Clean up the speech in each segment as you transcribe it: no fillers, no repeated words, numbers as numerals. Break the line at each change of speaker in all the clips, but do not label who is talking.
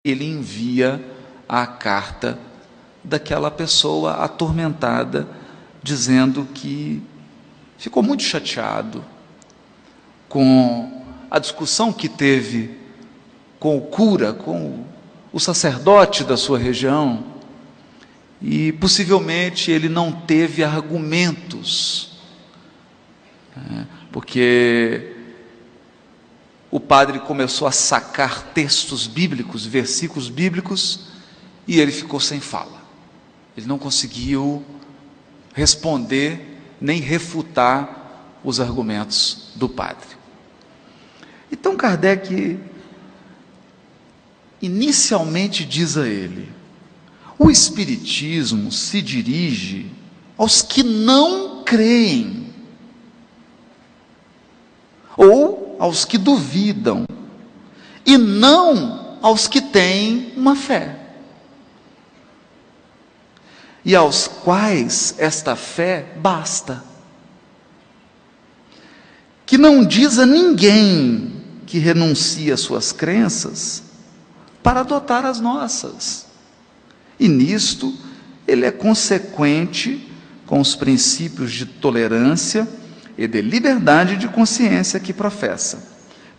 ele envia a carta daquela pessoa atormentada, dizendo que ficou muito chateado com a discussão que teve com o cura, com o sacerdote da sua região, e possivelmente ele não teve argumentos, porque o padre começou a sacar textos bíblicos, versículos bíblicos, e ele ficou sem fala. Ele não conseguiu responder nem refutar os argumentos do padre. Então Kardec inicialmente diz a ele: o Espiritismo se dirige aos que não creem, ou aos que duvidam, e não aos que têm uma fé, e aos quais esta fé basta. Que não diz a ninguém que renuncie às suas crenças para adotar as nossas. E nisto ele é consequente com os princípios de tolerância e de liberdade de consciência que professa.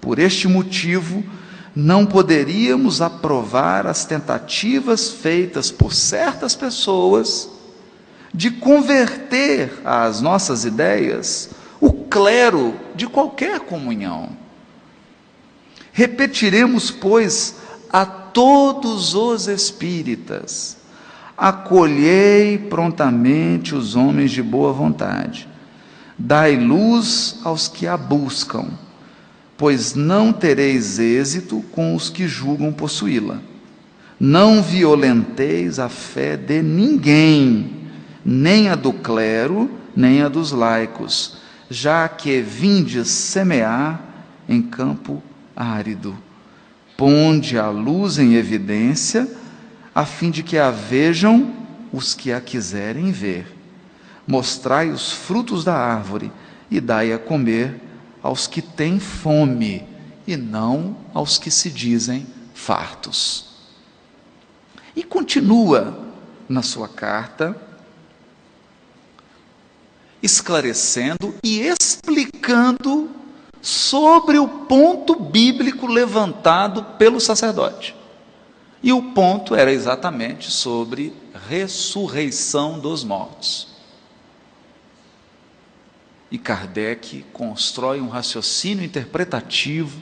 Por este motivo, não poderíamos aprovar as tentativas feitas por certas pessoas de converter às nossas ideias o clero de qualquer comunhão. Repetiremos, pois, a todos os espíritas: acolhei prontamente os homens de boa vontade, dai luz aos que a buscam, pois não tereis êxito com os que julgam possuí-la. Não violenteis a fé de ninguém, nem a do clero, nem a dos laicos, já que vindes semear em campo árido. Ponde a luz em evidência, a fim de que a vejam os que a quiserem ver. Mostrai os frutos da árvore e dai a comer aos que têm fome, e não aos que se dizem fartos. E continua na sua carta, esclarecendo e explicando sobre o ponto bíblico levantado pelo sacerdote. E o ponto era exatamente sobre ressurreição dos mortos. E Kardec constrói um raciocínio interpretativo,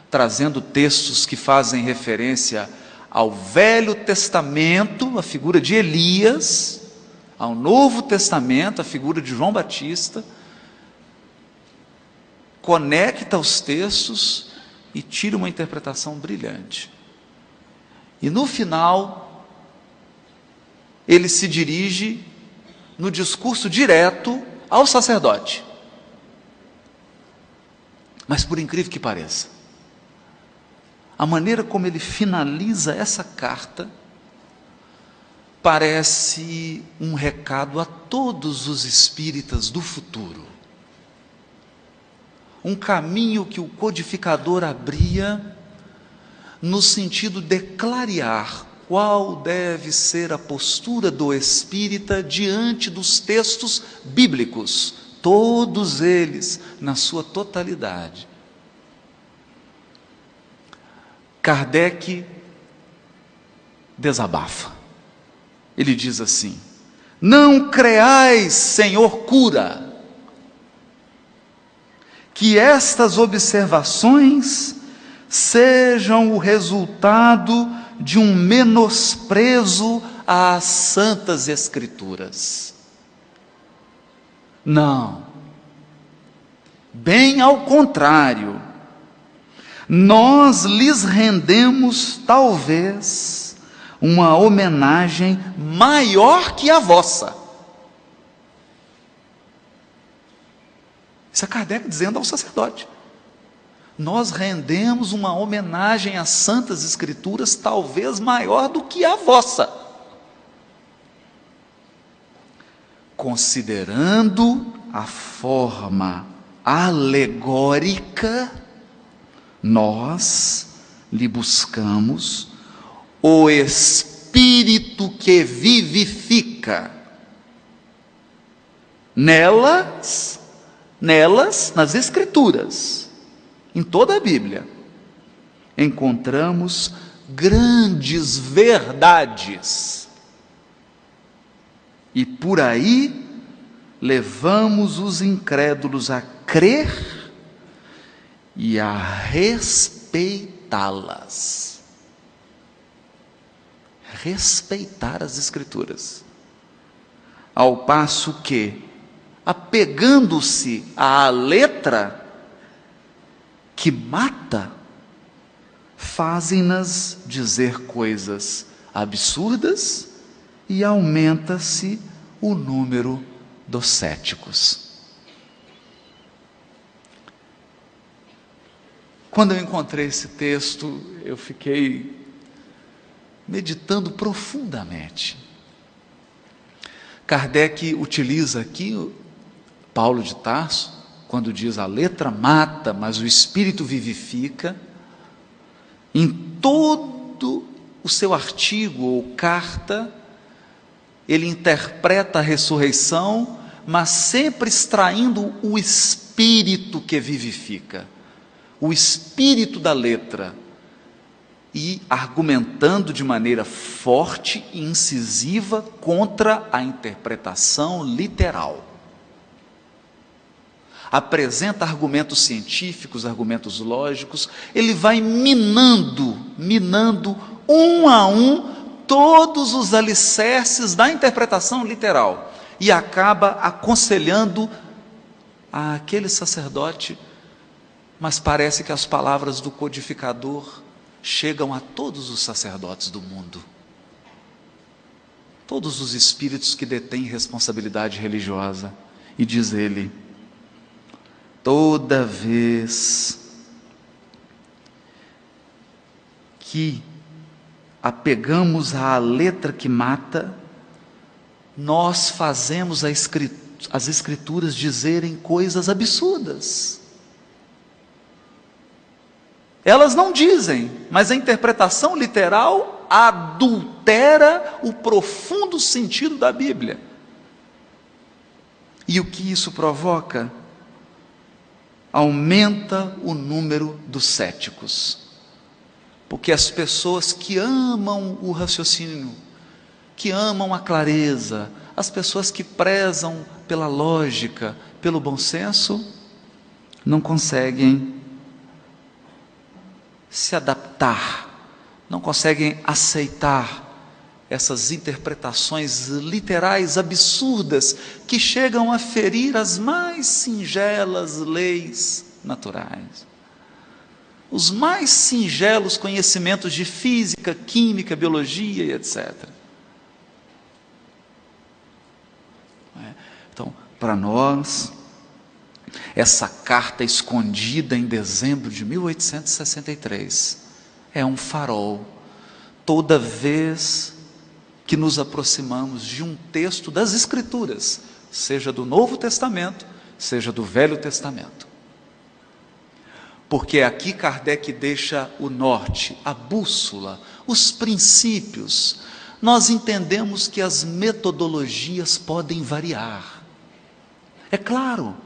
trazendo textos que fazem referência ao Velho Testamento, a figura de Elias, ao Novo Testamento, a figura de João Batista, conecta os textos e tira uma interpretação brilhante. E no final, ele se dirige no discurso direto ao sacerdote. Mas por incrível que pareça, a maneira como ele finaliza essa carta parece um recado a todos os espíritas do futuro. Um caminho que o codificador abria no sentido de clarear qual deve ser a postura do espírita diante dos textos bíblicos, todos eles na sua totalidade. Kardec desabafa. Ele diz assim: não creais, Senhor cura, que estas observações sejam o resultado de um menosprezo às santas escrituras. Não, bem ao contrário, nós lhes rendemos talvez uma homenagem maior que a vossa. Isso é Kardec dizendo ao sacerdote. Nós rendemos uma homenagem às santas escrituras talvez maior do que a vossa, considerando a forma alegórica, nós lhe buscamos o Espírito que vivifica. Nelas, nas Escrituras, em toda a Bíblia, encontramos grandes verdades. E por aí levamos os incrédulos a crer e a respeitá-las. Respeitar as Escrituras. Ao passo que, apegando-se à letra que mata, fazem-nas dizer coisas absurdas e aumenta-se o número dos céticos. Quando eu encontrei esse texto, eu fiquei meditando profundamente. Kardec utiliza aqui Paulo de Tarso, quando diz a letra mata, mas o Espírito vivifica. Em todo o seu artigo ou carta, ele interpreta a ressurreição, mas sempre extraindo o Espírito que vivifica, o Espírito da letra, e argumentando de maneira forte e incisiva contra a interpretação literal. Apresenta argumentos científicos, argumentos lógicos, ele vai minando um a um todos os alicerces da interpretação literal e acaba aconselhando aquele sacerdote, mas parece que as palavras do codificador chegam a todos os sacerdotes do mundo, todos os espíritos que detêm responsabilidade religiosa, e diz ele: toda vez que apegamos à letra que mata, nós fazemos as Escrituras dizerem coisas absurdas. Elas não dizem, mas a interpretação literal adultera o profundo sentido da Bíblia. E o que isso provoca? Aumenta o número dos céticos, porque as pessoas que amam o raciocínio, que amam a clareza, as pessoas que prezam pela lógica, pelo bom senso, não conseguem se adaptar, não conseguem aceitar essas interpretações literais absurdas que chegam a ferir as mais singelas leis naturais, os mais singelos conhecimentos de física, química, biologia e etc. Então, para nós, essa carta escondida em dezembro de 1863 é um farol. Toda vez que nos aproximamos de um texto das Escrituras, seja do Novo Testamento, seja do Velho Testamento. Porque aqui Kardec deixa o norte, a bússola, os princípios. Nós entendemos que as metodologias podem variar. É claro.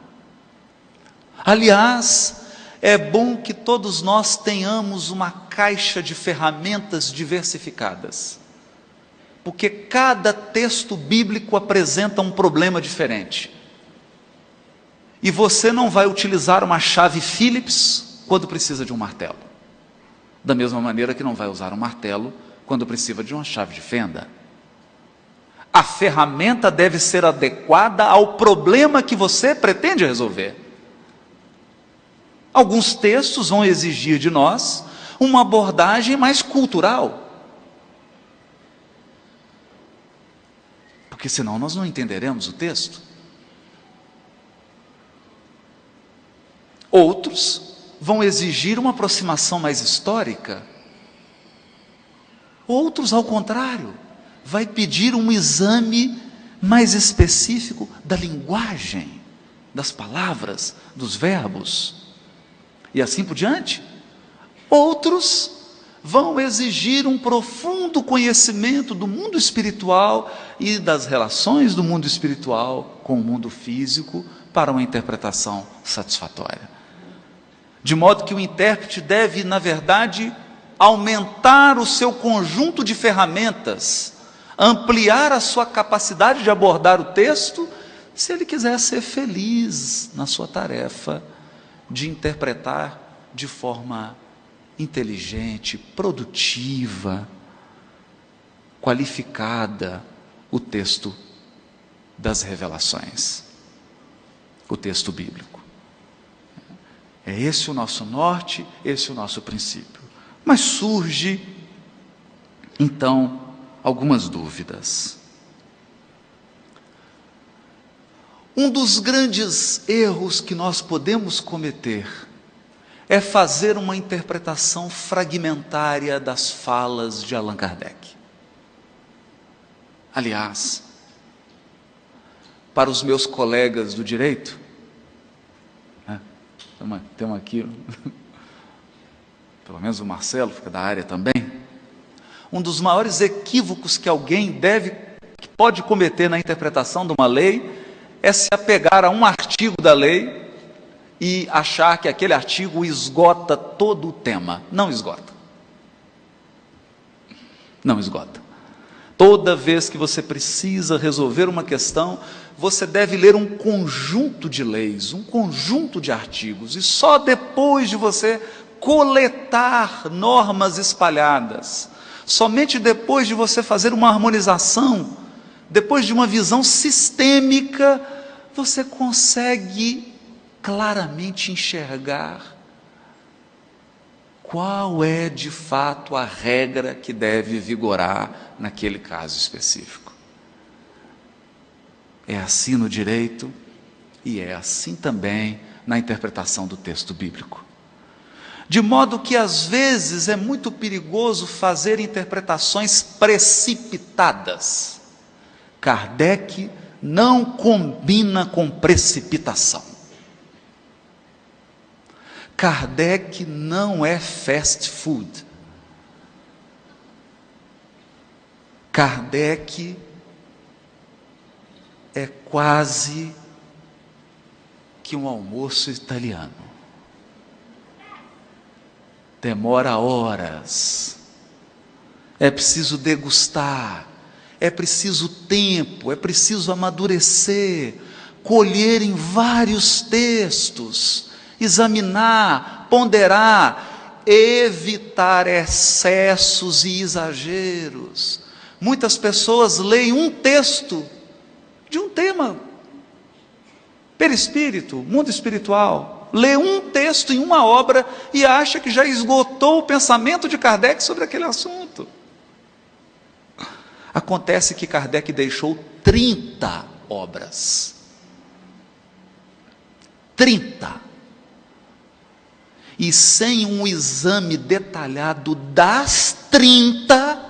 Aliás, é bom que todos nós tenhamos uma caixa de ferramentas diversificadas, porque cada texto bíblico apresenta um problema diferente, e você não vai utilizar uma chave Phillips quando precisa de um martelo, da mesma maneira que não vai usar um martelo quando precisa de uma chave de fenda. A ferramenta deve ser adequada ao problema que você pretende resolver. Alguns textos vão exigir de nós uma abordagem mais cultural, porque senão nós não entenderemos o texto. Outros vão exigir uma aproximação mais histórica. Outros, ao contrário, vai pedir um exame mais específico da linguagem, das palavras, dos verbos, e assim por diante. Outros vão exigir um profundo conhecimento do mundo espiritual e das relações do mundo espiritual com o mundo físico para uma interpretação satisfatória. De modo que o intérprete deve, na verdade, aumentar o seu conjunto de ferramentas, ampliar a sua capacidade de abordar o texto, se ele quiser ser feliz na sua tarefa de interpretar de forma inteligente, produtiva, qualificada o texto das revelações, o texto bíblico. É esse o nosso norte, esse o nosso princípio. Mas surge, então, algumas dúvidas. Um dos grandes erros que nós podemos cometer é fazer uma interpretação fragmentária das falas de Allan Kardec. Aliás, para os meus colegas do direito, temos aqui, pelo menos o Marcelo, fica da área também, um dos maiores equívocos que alguém que pode cometer na interpretação de uma lei, é se apegar a um artigo da lei e achar que aquele artigo esgota todo o tema. Não esgota. Não esgota. Toda vez que você precisa resolver uma questão, você deve ler um conjunto de leis, um conjunto de artigos, e só depois de você coletar normas espalhadas, somente depois de você fazer uma harmonização, depois de uma visão sistêmica, você consegue claramente enxergar qual é de fato a regra que deve vigorar naquele caso específico. É assim no direito e é assim também na interpretação do texto bíblico. De modo que às vezes é muito perigoso fazer interpretações precipitadas. Kardec não combina com precipitação. Kardec não é fast food. Kardec é quase que um almoço italiano. Demora horas. É preciso degustar. É preciso tempo, é preciso amadurecer, colher em vários textos, examinar, ponderar, evitar excessos e exageros. Muitas pessoas leem um texto de um tema, perispírito, mundo espiritual, lê um texto em uma obra e acha que já esgotou o pensamento de Kardec sobre aquele assunto. Acontece que Kardec deixou 30 obras. 30. E sem um exame detalhado das 30,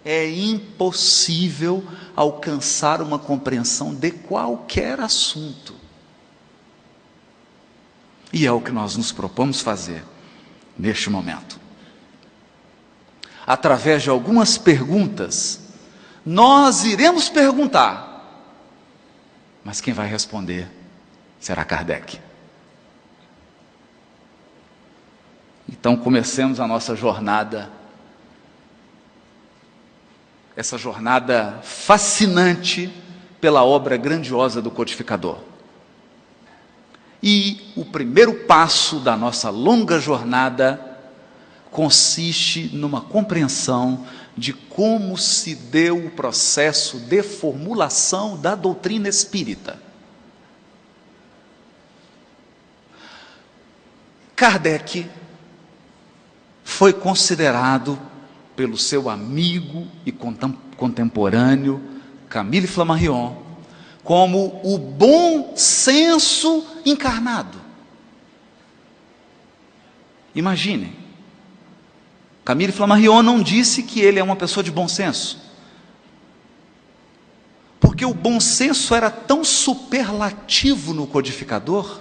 é impossível alcançar uma compreensão de qualquer assunto. E é o que nós nos propomos fazer neste momento. Através de algumas perguntas, nós iremos perguntar, mas quem vai responder será Kardec. Então comecemos a nossa jornada, essa jornada fascinante pela obra grandiosa do codificador. E o primeiro passo da nossa longa jornada consiste numa compreensão de como se deu o processo de formulação da doutrina espírita. Kardec foi considerado pelo seu amigo e contemporâneo Camille Flammarion como o bom senso encarnado. Imaginem, Camille Flammarion não disse que ele é uma pessoa de bom senso, porque o bom senso era tão superlativo no codificador,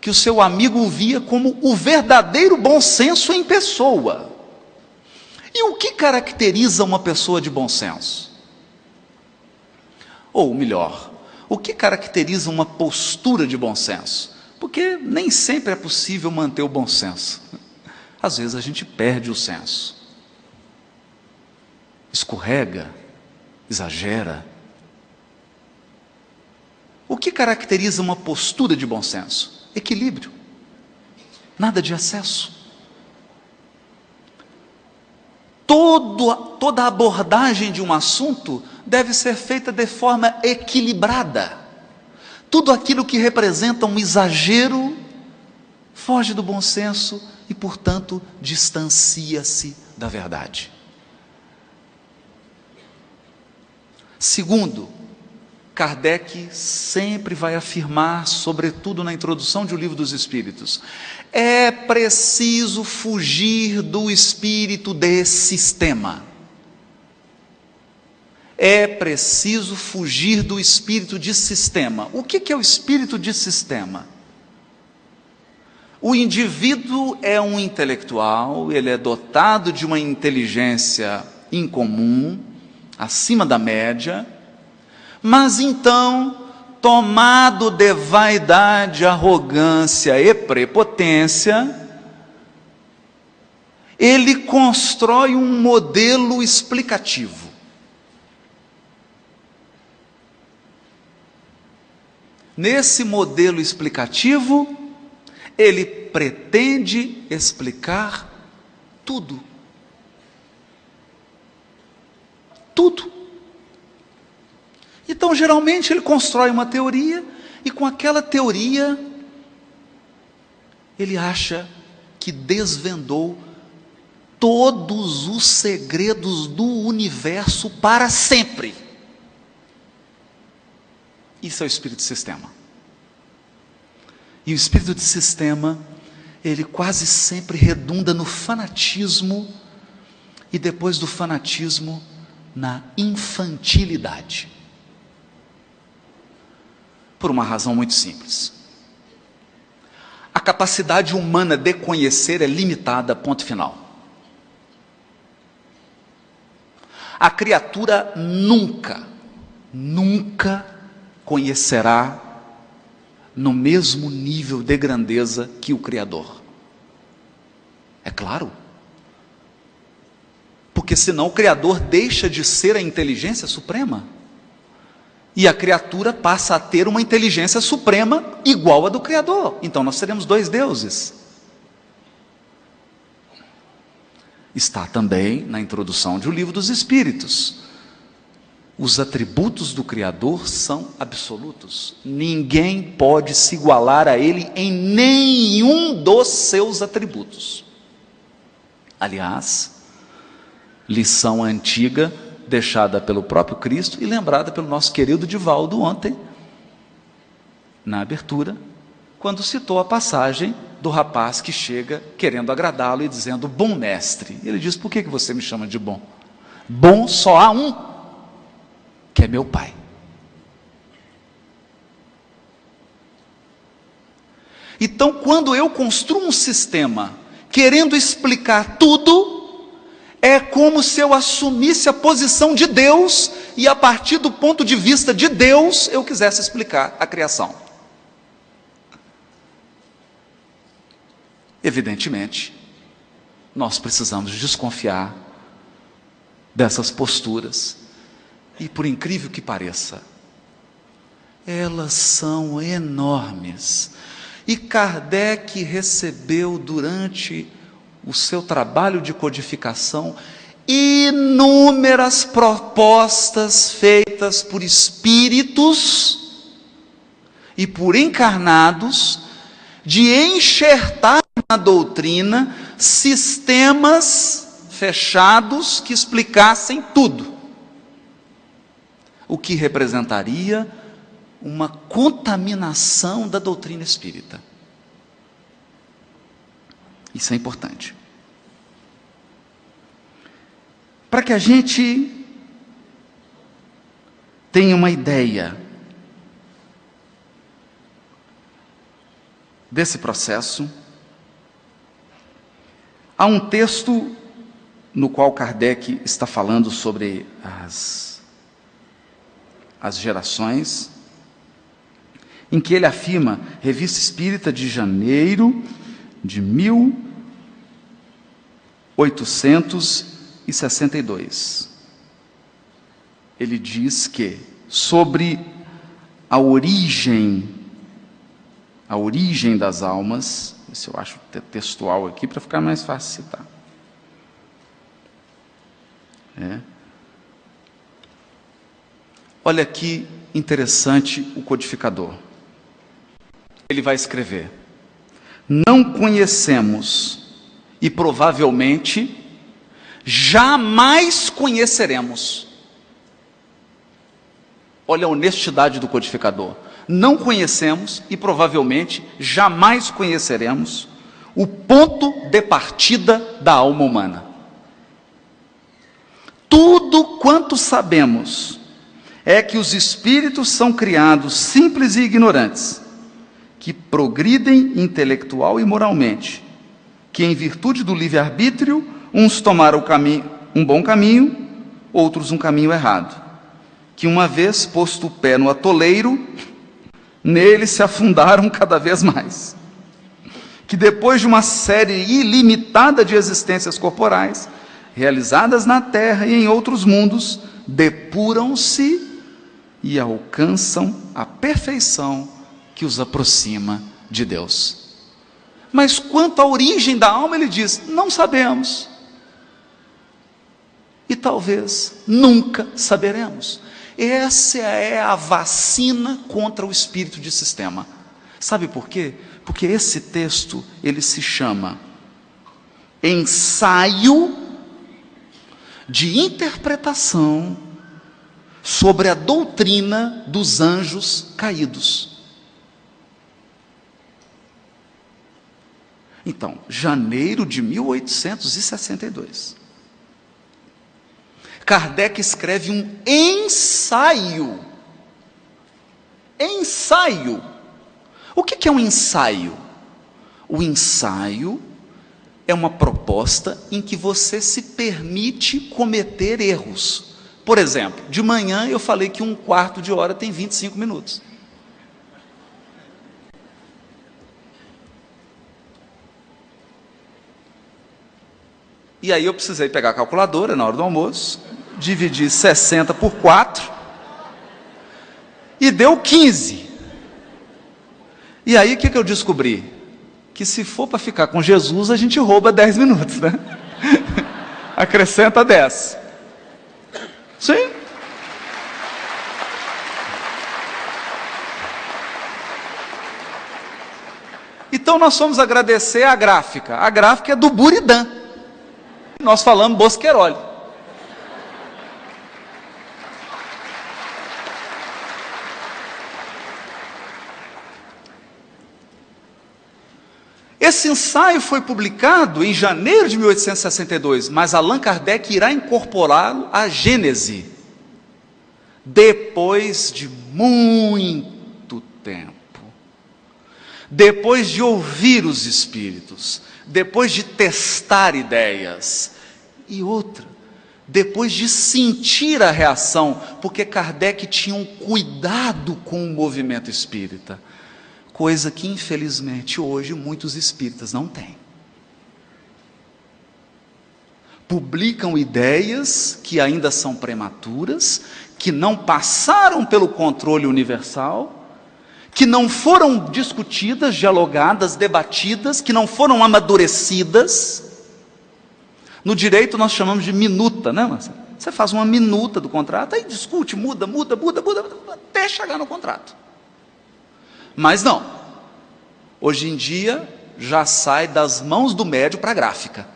que o seu amigo o via como o verdadeiro bom senso em pessoa. E o que caracteriza uma pessoa de bom senso? Ou melhor, o que caracteriza uma postura de bom senso? Porque nem sempre é possível manter o bom senso. Às vezes a gente perde o senso, escorrega, exagera. O que caracteriza uma postura de bom senso? Equilíbrio, nada de excesso. Toda abordagem de um assunto deve ser feita de forma equilibrada. Tudo aquilo que representa um exagero foge do bom senso e, portanto, distancia-se da verdade. Segundo, Kardec sempre vai afirmar, sobretudo na introdução de O Livro dos Espíritos, é preciso fugir do espírito de sistema. É preciso fugir do espírito de sistema. O que é o espírito de sistema? O indivíduo é um intelectual, ele é dotado de uma inteligência incomum, acima da média, mas então, tomado de vaidade, arrogância e prepotência, ele constrói um modelo explicativo. Nesse modelo explicativo, ele pretende explicar tudo. Tudo. Então, geralmente, ele constrói uma teoria, e com aquela teoria, ele acha que desvendou todos os segredos do universo para sempre. Isso é o espírito de sistema. E o espírito de sistema, ele quase sempre redunda no fanatismo, e depois do fanatismo, na infantilidade. Por uma razão muito simples. A capacidade humana de conhecer é limitada, ponto final. A criatura nunca conhecerá no mesmo nível de grandeza que o Criador. É claro. Porque senão o Criador deixa de ser a inteligência suprema. E a criatura passa a ter uma inteligência suprema igual à do Criador. Então nós teremos dois deuses. Está também na introdução de O Livro dos Espíritos. Os atributos do Criador são absolutos. Ninguém pode se igualar a Ele em nenhum dos seus atributos. Aliás, lição antiga deixada pelo próprio Cristo e lembrada pelo nosso querido Divaldo ontem, na abertura, quando citou a passagem do rapaz que chega querendo agradá-lo e dizendo, bom mestre. Ele diz, por que você me chama de bom? Bom só há um, que é meu Pai. Então, quando eu construo um sistema querendo explicar tudo, é como se eu assumisse a posição de Deus e, a partir do ponto de vista de Deus, eu quisesse explicar a criação. Evidentemente, nós precisamos desconfiar dessas posturas. E, por incrível que pareça, elas são enormes. E Kardec recebeu durante o seu trabalho de codificação inúmeras propostas feitas por espíritos e por encarnados de enxertar na doutrina sistemas fechados que explicassem tudo, o que representaria uma contaminação da doutrina espírita. Isso é importante. Para que a gente tenha uma ideia, desse processo, há um texto no qual Kardec está falando sobre as gerações, em que ele afirma, Revista Espírita de janeiro de 1862. Ele diz que, sobre a origem das almas, se eu acho textual aqui, para ficar mais fácil citar. Olha que interessante o codificador. Ele vai escrever: não conhecemos e provavelmente jamais conheceremos. Olha a honestidade do codificador. Não conhecemos e provavelmente jamais conheceremos o ponto de partida da alma humana. Tudo quanto sabemos é que os espíritos são criados simples e ignorantes, que progridem intelectual e moralmente, que em virtude do livre-arbítrio, uns tomaram um bom caminho, outros um caminho errado, que uma vez posto o pé no atoleiro, nele se afundaram cada vez mais, que depois de uma série ilimitada de existências corporais, realizadas na Terra e em outros mundos, depuram-se e alcançam a perfeição que os aproxima de Deus. Mas quanto à origem da alma, ele diz, não sabemos. E talvez nunca saberemos. Essa é a vacina contra o espírito de sistema. Sabe por quê? Porque esse texto, ele se chama Ensaio de Interpretação sobre a doutrina dos anjos caídos. Então, janeiro de 1862. Kardec escreve um ensaio. Ensaio. O que é um ensaio? O ensaio é uma proposta em que você se permite cometer erros. Por exemplo, de manhã eu falei que 1/4 de hora tem 25 minutos. E aí eu precisei pegar a calculadora na hora do almoço, dividir 60 por 4, e deu 15. E aí o que eu descobri? Que se for para ficar com Jesus, a gente rouba 10 minutos, né? Acrescenta 10. Sim. Então nós fomos agradecer a gráfica. A gráfica é do Buridan. Nós falamos Bosquerolli. Esse ensaio foi publicado em janeiro de 1862, mas Allan Kardec irá incorporá-lo à Gênese, depois de muito tempo, depois de ouvir os espíritos, depois de testar ideias, e outra, depois de sentir a reação, porque Kardec tinha um cuidado com o movimento espírita, coisa que infelizmente hoje muitos espíritas não têm. Publicam ideias que ainda são prematuras, que não passaram pelo controle universal, que não foram discutidas, dialogadas, debatidas, que não foram amadurecidas. No direito nós chamamos de minuta, né, Marcelo? Você faz uma minuta do contrato, aí discute, muda, até chegar no contrato. Mas não, hoje em dia já sai das mãos do médium para a gráfica.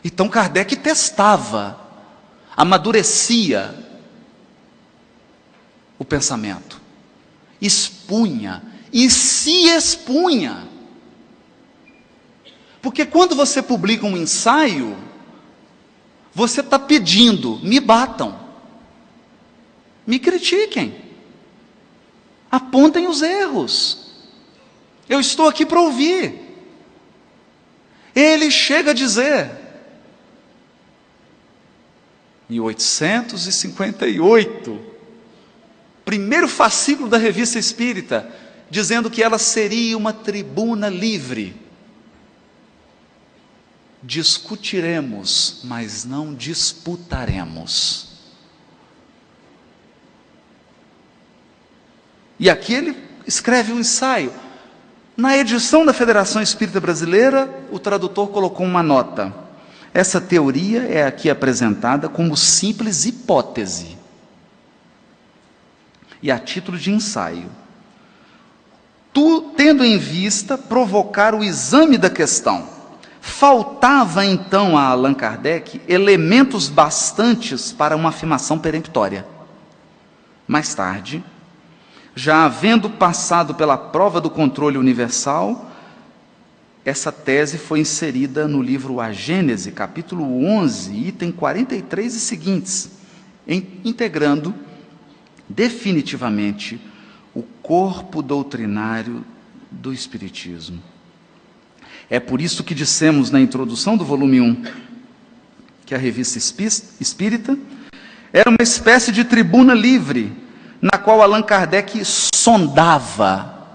Então Kardec testava, amadurecia o pensamento, expunha e se expunha. Porque quando você publica um ensaio, você está pedindo, me batam, me critiquem. Apontem os erros. Eu estou aqui para ouvir. Ele chega a dizer, 1858, primeiro fascículo da Revista Espírita, dizendo que ela seria uma tribuna livre. Discutiremos, mas não disputaremos. E aqui ele escreve um ensaio. Na edição da Federação Espírita Brasileira, o tradutor colocou uma nota. Essa teoria é aqui apresentada como simples hipótese e a título de ensaio. Tendo em vista provocar o exame da questão, faltava então a Allan Kardec elementos bastantes para uma afirmação peremptória. Mais tarde, já havendo passado pela prova do controle universal, essa tese foi inserida no livro A Gênese, capítulo 11, item 43 e seguintes, integrando definitivamente o corpo doutrinário do Espiritismo. É por isso que dissemos na introdução do volume 1 que a Revista Espírita era uma espécie de tribuna livre, na qual Allan Kardec sondava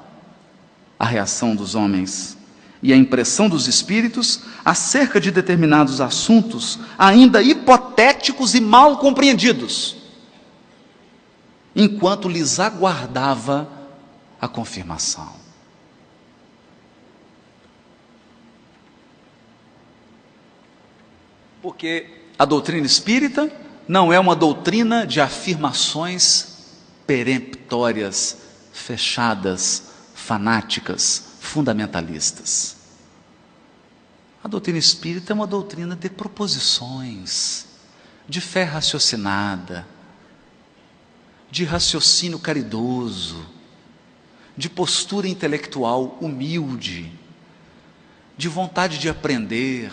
a reação dos homens e a impressão dos espíritos acerca de determinados assuntos ainda hipotéticos e mal compreendidos, enquanto lhes aguardava a confirmação. Porque a doutrina espírita não é uma doutrina de afirmações peremptórias, fechadas, fanáticas, fundamentalistas. A doutrina espírita é uma doutrina de proposições, de fé raciocinada, de raciocínio caridoso, de postura intelectual humilde, de vontade de aprender,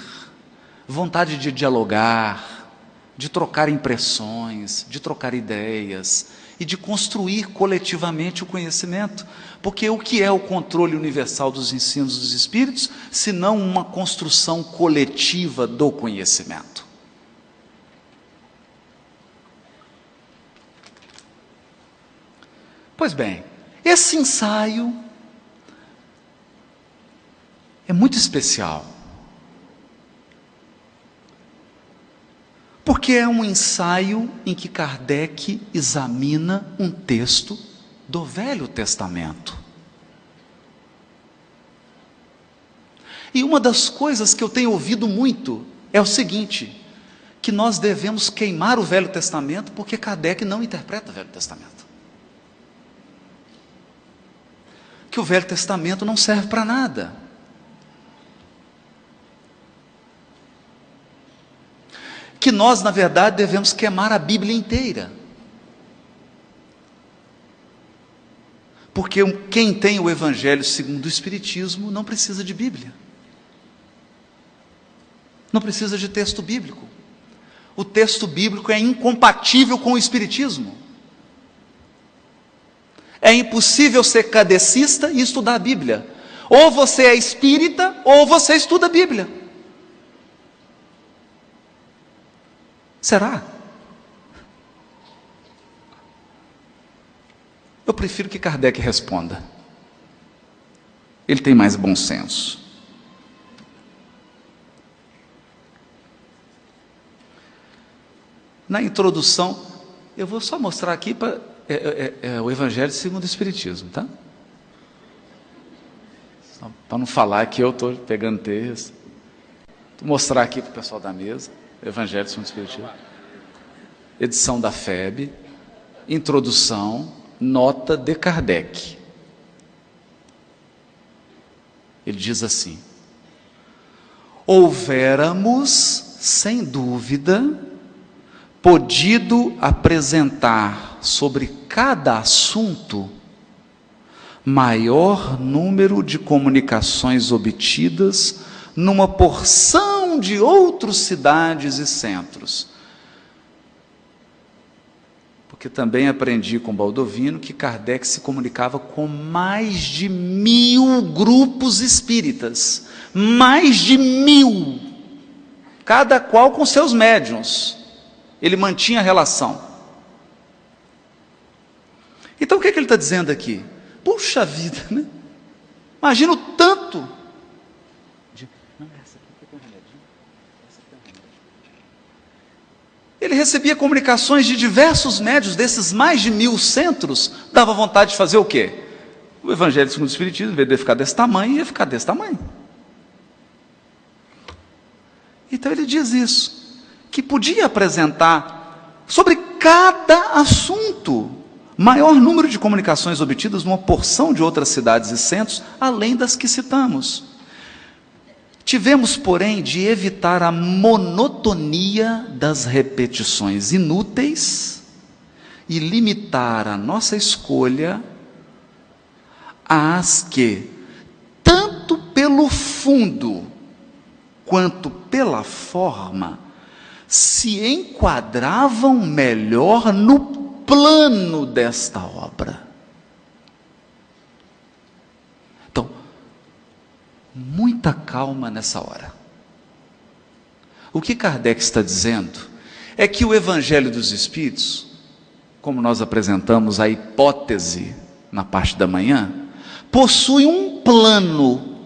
vontade de dialogar, de trocar impressões, de trocar ideias e de construir coletivamente o conhecimento. Porque o que é o controle universal dos ensinos dos Espíritos, se não uma construção coletiva do conhecimento? Pois bem, esse ensaio é muito especial, porque é um ensaio em que Kardec examina um texto do Velho Testamento. E uma das coisas que eu tenho ouvido muito é o seguinte, que nós devemos queimar o Velho Testamento porque Kardec não interpreta o Velho Testamento. Que o Velho Testamento não serve para nada. Que nós, na verdade, devemos queimar a Bíblia inteira. Porque quem tem o Evangelho segundo o Espiritismo não precisa de Bíblia. Não precisa de texto bíblico. O texto bíblico é incompatível com o Espiritismo. É impossível ser kardecista e estudar a Bíblia. Ou você é espírita, ou você estuda a Bíblia. Será? Eu prefiro que Kardec responda. Ele tem mais bom senso. Na introdução, eu vou só mostrar aqui o Evangelho segundo o Espiritismo, tá? Para não falar que eu estou pegando texto. Vou mostrar aqui para o pessoal da mesa. Evangelho segundo o Espiritismo, edição da FEB, introdução, nota de Kardec. Ele diz assim: houvéramos, sem dúvida, podido apresentar sobre cada assunto maior número de comunicações obtidas numa porção de outras cidades e centros. porque também aprendi com Baldovino que Kardec se comunicava com mais de 1000 grupos espíritas, mais de 1000, cada qual com seus médiuns, ele mantinha relação. Então o que ele está dizendo aqui? Puxa vida, né? Imagina o tanto. Ele recebia comunicações de diversos médiuns, desses mais de 1000 centros, dava vontade de fazer o quê? O Evangelho segundo o Espiritismo, em vez de ficar desse tamanho, ia ficar desse tamanho. Então ele diz isso, que podia apresentar sobre cada assunto maior número de comunicações obtidas numa porção de outras cidades e centros, além das que citamos. Tivemos, porém, de evitar a monotonia das repetições inúteis e limitar a nossa escolha às que, tanto pelo fundo quanto pela forma, se enquadravam melhor no plano desta obra. Então, muita calma nessa hora. O que Kardec está dizendo é que o Evangelho dos Espíritos, como nós apresentamos a hipótese na parte da manhã, possui um plano,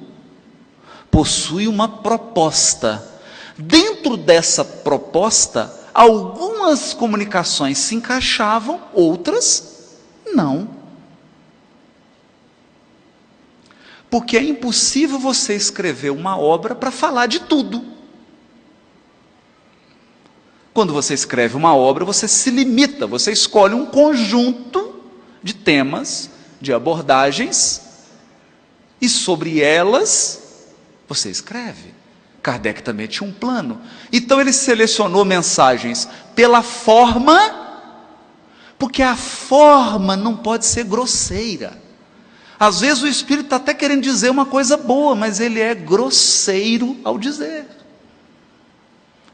possui uma proposta. Dentro dessa proposta, algumas comunicações se encaixavam, outras não. Porque é impossível você escrever uma obra para falar de tudo. Quando você escreve uma obra, você se limita, você escolhe um conjunto de temas, de abordagens, e sobre elas você escreve. Kardec também tinha um plano. Então ele selecionou mensagens pela forma, porque a forma não pode ser grosseira. Às vezes o Espírito está até querendo dizer uma coisa boa, mas ele é grosseiro ao dizer.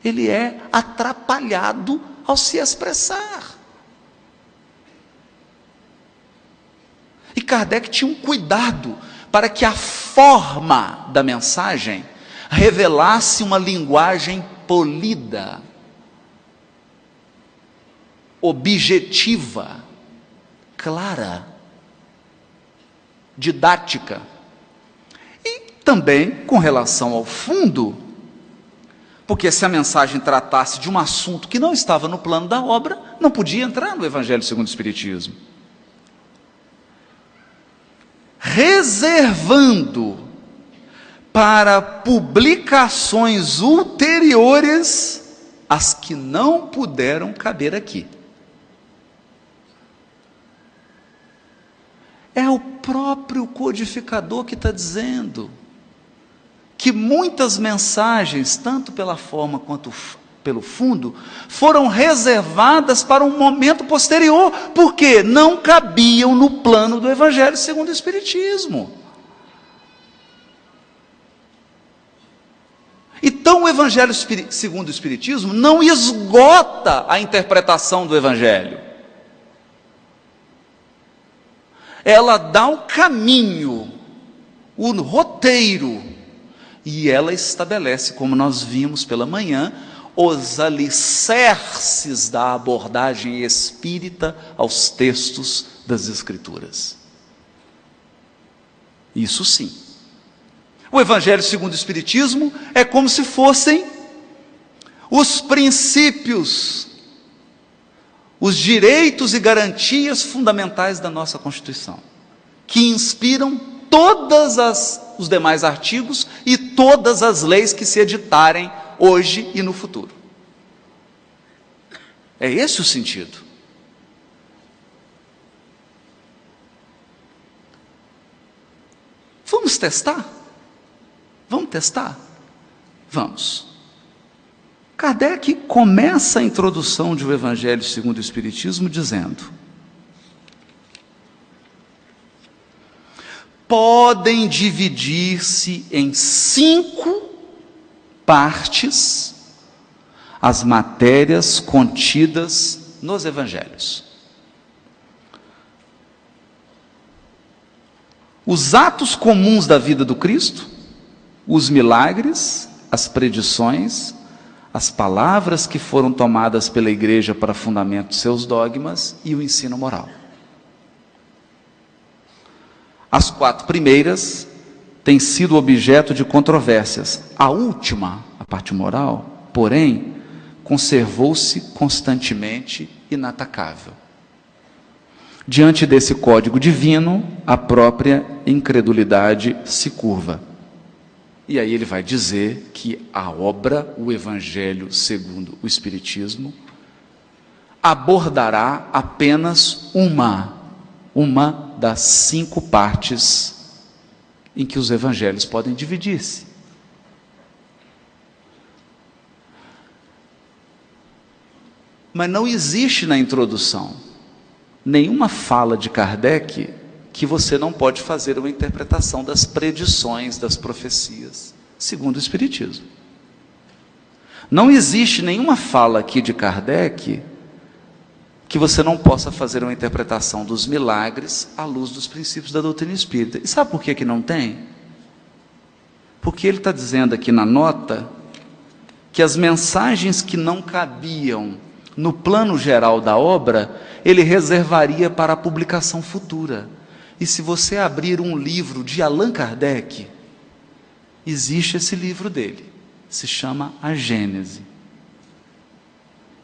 Ele é atrapalhado ao se expressar. E Kardec tinha um cuidado para que a forma da mensagem revelasse uma linguagem polida, objetiva, clara, didática. E também com relação ao fundo, porque se a mensagem tratasse de um assunto que não estava no plano da obra, não podia entrar no Evangelho segundo o Espiritismo. Reservando para publicações ulteriores as que não puderam caber aqui. É o próprio codificador que está dizendo que muitas mensagens, tanto pela forma quanto pelo fundo, foram reservadas para um momento posterior, porque não cabiam no plano do Evangelho segundo o Espiritismo. Então o Evangelho segundo o Espiritismo não esgota a interpretação do Evangelho. Ela dá o caminho, o roteiro, e ela estabelece, como nós vimos pela manhã, os alicerces da abordagem espírita aos textos das Escrituras. Isso sim. O Evangelho segundo o Espiritismo é como se fossem os princípios, os direitos e garantias fundamentais da nossa Constituição, que inspiram todos os demais artigos e todas as leis que se editarem hoje e no futuro. É esse o sentido. Vamos testar? Vamos testar? Vamos. Kardec começa a introdução de O Evangelho segundo o Espiritismo dizendo: podem dividir-se em 5 partes as matérias contidas nos Evangelhos. Os atos comuns da vida do Cristo, os milagres, as predições, as palavras que foram tomadas pela igreja para fundamento de seus dogmas e o ensino moral. As 4 primeiras têm sido objeto de controvérsias. A última, a parte moral, porém, conservou-se constantemente inatacável. Diante desse código divino, a própria incredulidade se curva. E aí ele vai dizer que a obra, o Evangelho segundo o Espiritismo, abordará apenas uma das 5 partes em que os evangelhos podem dividir-se. Mas não existe na introdução nenhuma fala de Kardec que você não pode fazer uma interpretação das predições, das profecias, segundo o Espiritismo. Não existe nenhuma fala aqui de Kardec que você não possa fazer uma interpretação dos milagres à luz dos princípios da doutrina espírita. E sabe por que não tem? Porque ele está dizendo aqui na nota que as mensagens que não cabiam no plano geral da obra, ele reservaria para a publicação futura. E se você abrir um livro de Allan Kardec, existe esse livro dele, se chama A Gênese.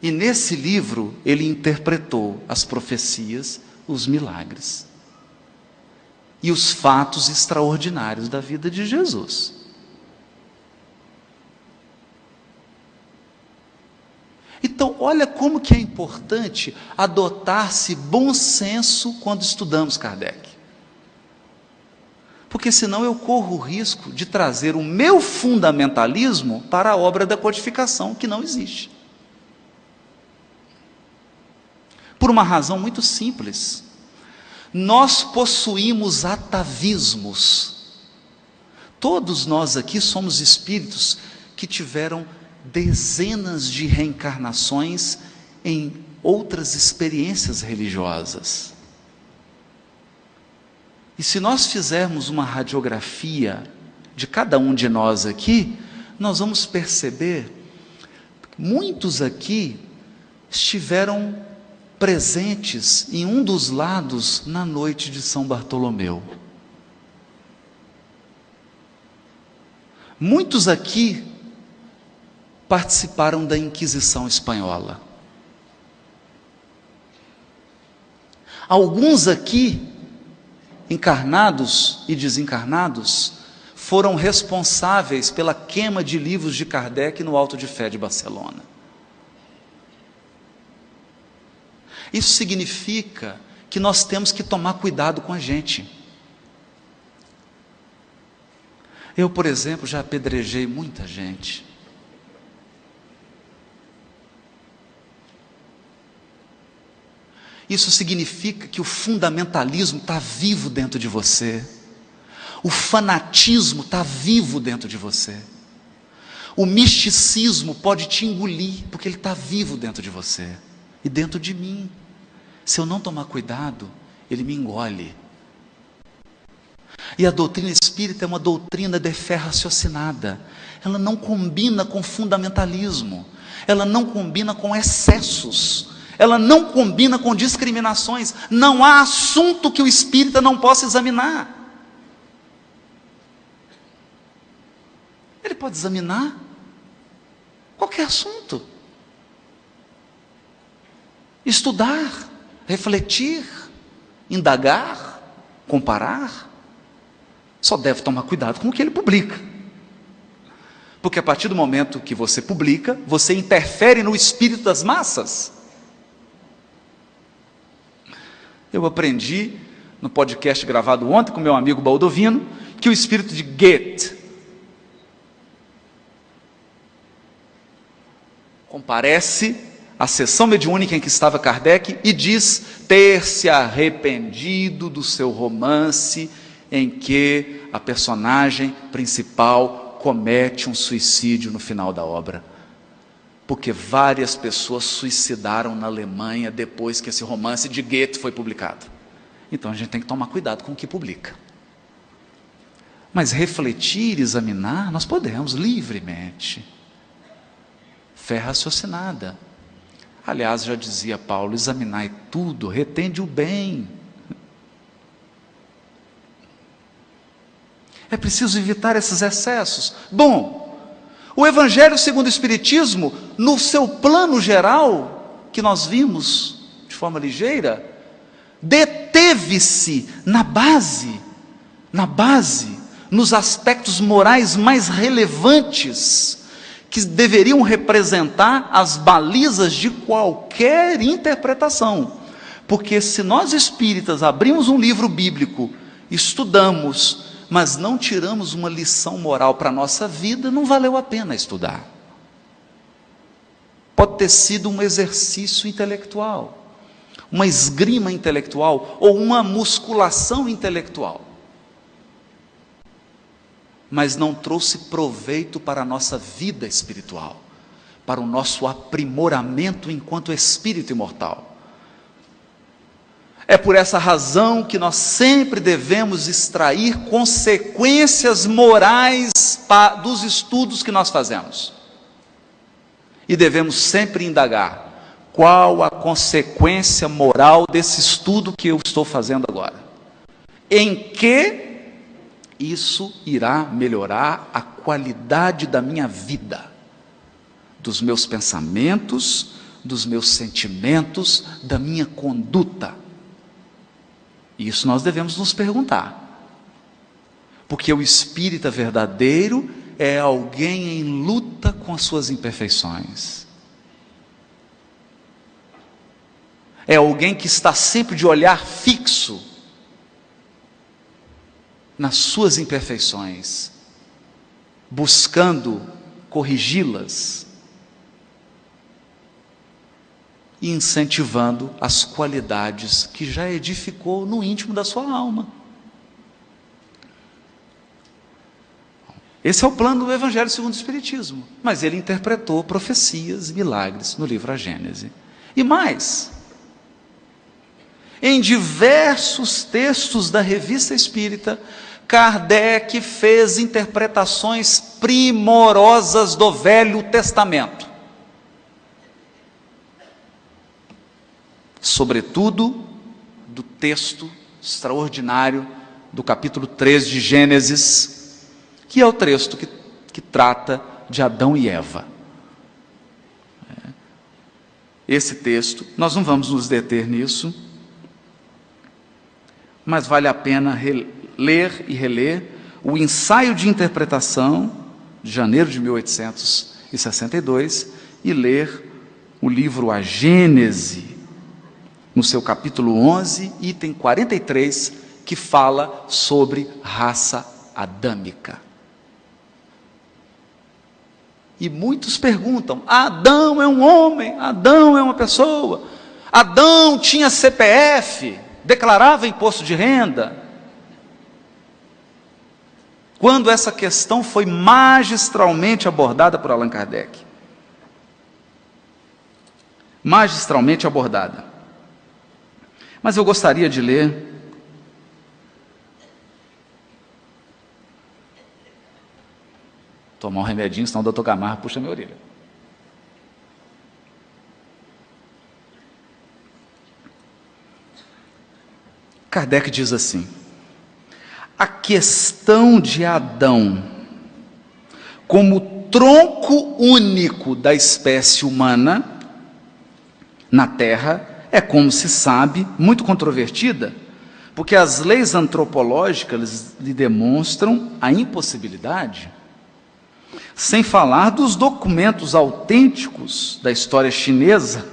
E nesse livro ele interpretou as profecias, os milagres e os fatos extraordinários da vida de Jesus. Então, olha como que é importante adotar-se bom senso quando estudamos Kardec. Porque senão eu corro o risco de trazer o meu fundamentalismo para a obra da codificação, que não existe. Por uma razão muito simples. Nós possuímos atavismos. Todos nós aqui somos espíritos que tiveram dezenas de reencarnações em outras experiências religiosas. E se nós fizermos uma radiografia de cada um de nós aqui, nós vamos perceber que muitos aqui estiveram presentes em um dos lados na noite de São Bartolomeu. Muitos aqui participaram da Inquisição Espanhola. Alguns aqui, encarnados e desencarnados, foram responsáveis pela queima de livros de Kardec no Auto de Fé de Barcelona. Isso significa que nós temos que tomar cuidado com a gente. Eu, por exemplo, já apedrejei muita gente. Isso significa que o fundamentalismo está vivo dentro de você. O fanatismo está vivo dentro de você. O misticismo pode te engolir, porque ele está vivo dentro de você e dentro de mim. Se eu não tomar cuidado, ele me engole. E a doutrina espírita é uma doutrina de fé raciocinada. Ela não combina com fundamentalismo. Ela não combina com excessos. Ela não combina com discriminações. Não há assunto que o espírita não possa examinar. Ele pode examinar qualquer assunto. Estudar, refletir, indagar, comparar. Só deve tomar cuidado com o que ele publica. Porque a partir do momento que você publica, você interfere no espírito das massas. Eu aprendi no podcast gravado ontem com meu amigo Baldovino, que o espírito de Goethe comparece à sessão mediúnica em que estava Kardec e diz ter se arrependido do seu romance em que a personagem principal comete um suicídio no final da obra. Porque várias pessoas suicidaram na Alemanha depois que esse romance de Goethe foi publicado. Então a gente tem que tomar cuidado com o que publica. Mas refletir, examinar, nós podemos livremente. Fé raciocinada. Aliás, já dizia Paulo: examinai tudo, retende o bem. É preciso evitar esses excessos. Bom, o Evangelho segundo o Espiritismo, no seu plano geral, que nós vimos de forma ligeira, deteve-se na base, nos aspectos morais mais relevantes, que deveriam representar as balizas de qualquer interpretação. Porque se nós espíritas abrimos um livro bíblico, estudamos, mas não tiramos uma lição moral para a nossa vida, não valeu a pena estudar. Pode ter sido um exercício intelectual, uma esgrima intelectual, ou uma musculação intelectual, mas não trouxe proveito para a nossa vida espiritual, para o nosso aprimoramento enquanto espírito imortal. É por essa razão que nós sempre devemos extrair consequências morais dos estudos que nós fazemos. E devemos sempre indagar: qual a consequência moral desse estudo que eu estou fazendo agora? Em que isso irá melhorar a qualidade da minha vida, dos meus pensamentos, dos meus sentimentos, da minha conduta? Isso nós devemos nos perguntar, porque o espírita verdadeiro é alguém em luta com as suas imperfeições, é alguém que está sempre de olhar fixo nas suas imperfeições, buscando corrigi-las e incentivando as qualidades que já edificou no íntimo da sua alma. Esse é o plano do Evangelho segundo o Espiritismo, mas ele interpretou profecias e milagres no livro A Gênese. E mais, em diversos textos da Revista Espírita, Kardec fez interpretações primorosas do Velho Testamento, sobretudo do texto extraordinário do capítulo 3 de Gênesis, que é o texto que trata de Adão e Eva. Esse texto, nós não vamos nos deter nisso, mas vale a pena ler e reler o ensaio de interpretação de janeiro de 1862 e ler o livro A Gênese, no seu capítulo 11, item 43, que fala sobre raça adâmica. E muitos perguntam: Adão é um homem? Adão é uma pessoa? Adão tinha CPF? Declarava imposto de renda? Quando essa questão foi magistralmente abordada por Allan Kardec. Magistralmente abordada. Mas eu gostaria de ler tomar um remedinho, senão o doutor Camargo puxa minha orelha. Kardec diz assim: a questão de Adão como tronco único da espécie humana na Terra é, como se sabe, muito controvertida, porque as leis antropológicas lhe demonstram a impossibilidade, sem falar dos documentos autênticos da história chinesa,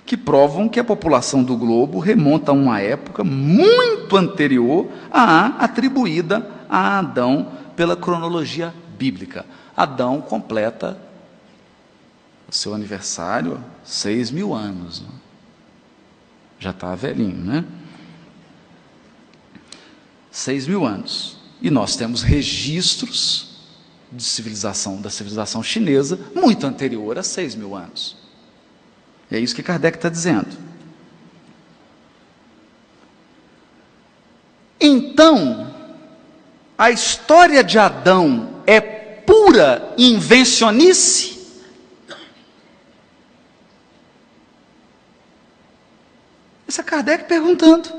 que provam que a população do globo remonta a uma época muito anterior à atribuída a Adão pela cronologia bíblica. Adão completa o seu aniversário 6.000 anos, já está velhinho, né? 6.000 anos. E nós temos registros de civilização, da civilização chinesa, muito anterior a 6.000 anos. É isso que Kardec está dizendo. Então, a história de Adão é pura invencionice? Esse é Kardec perguntando.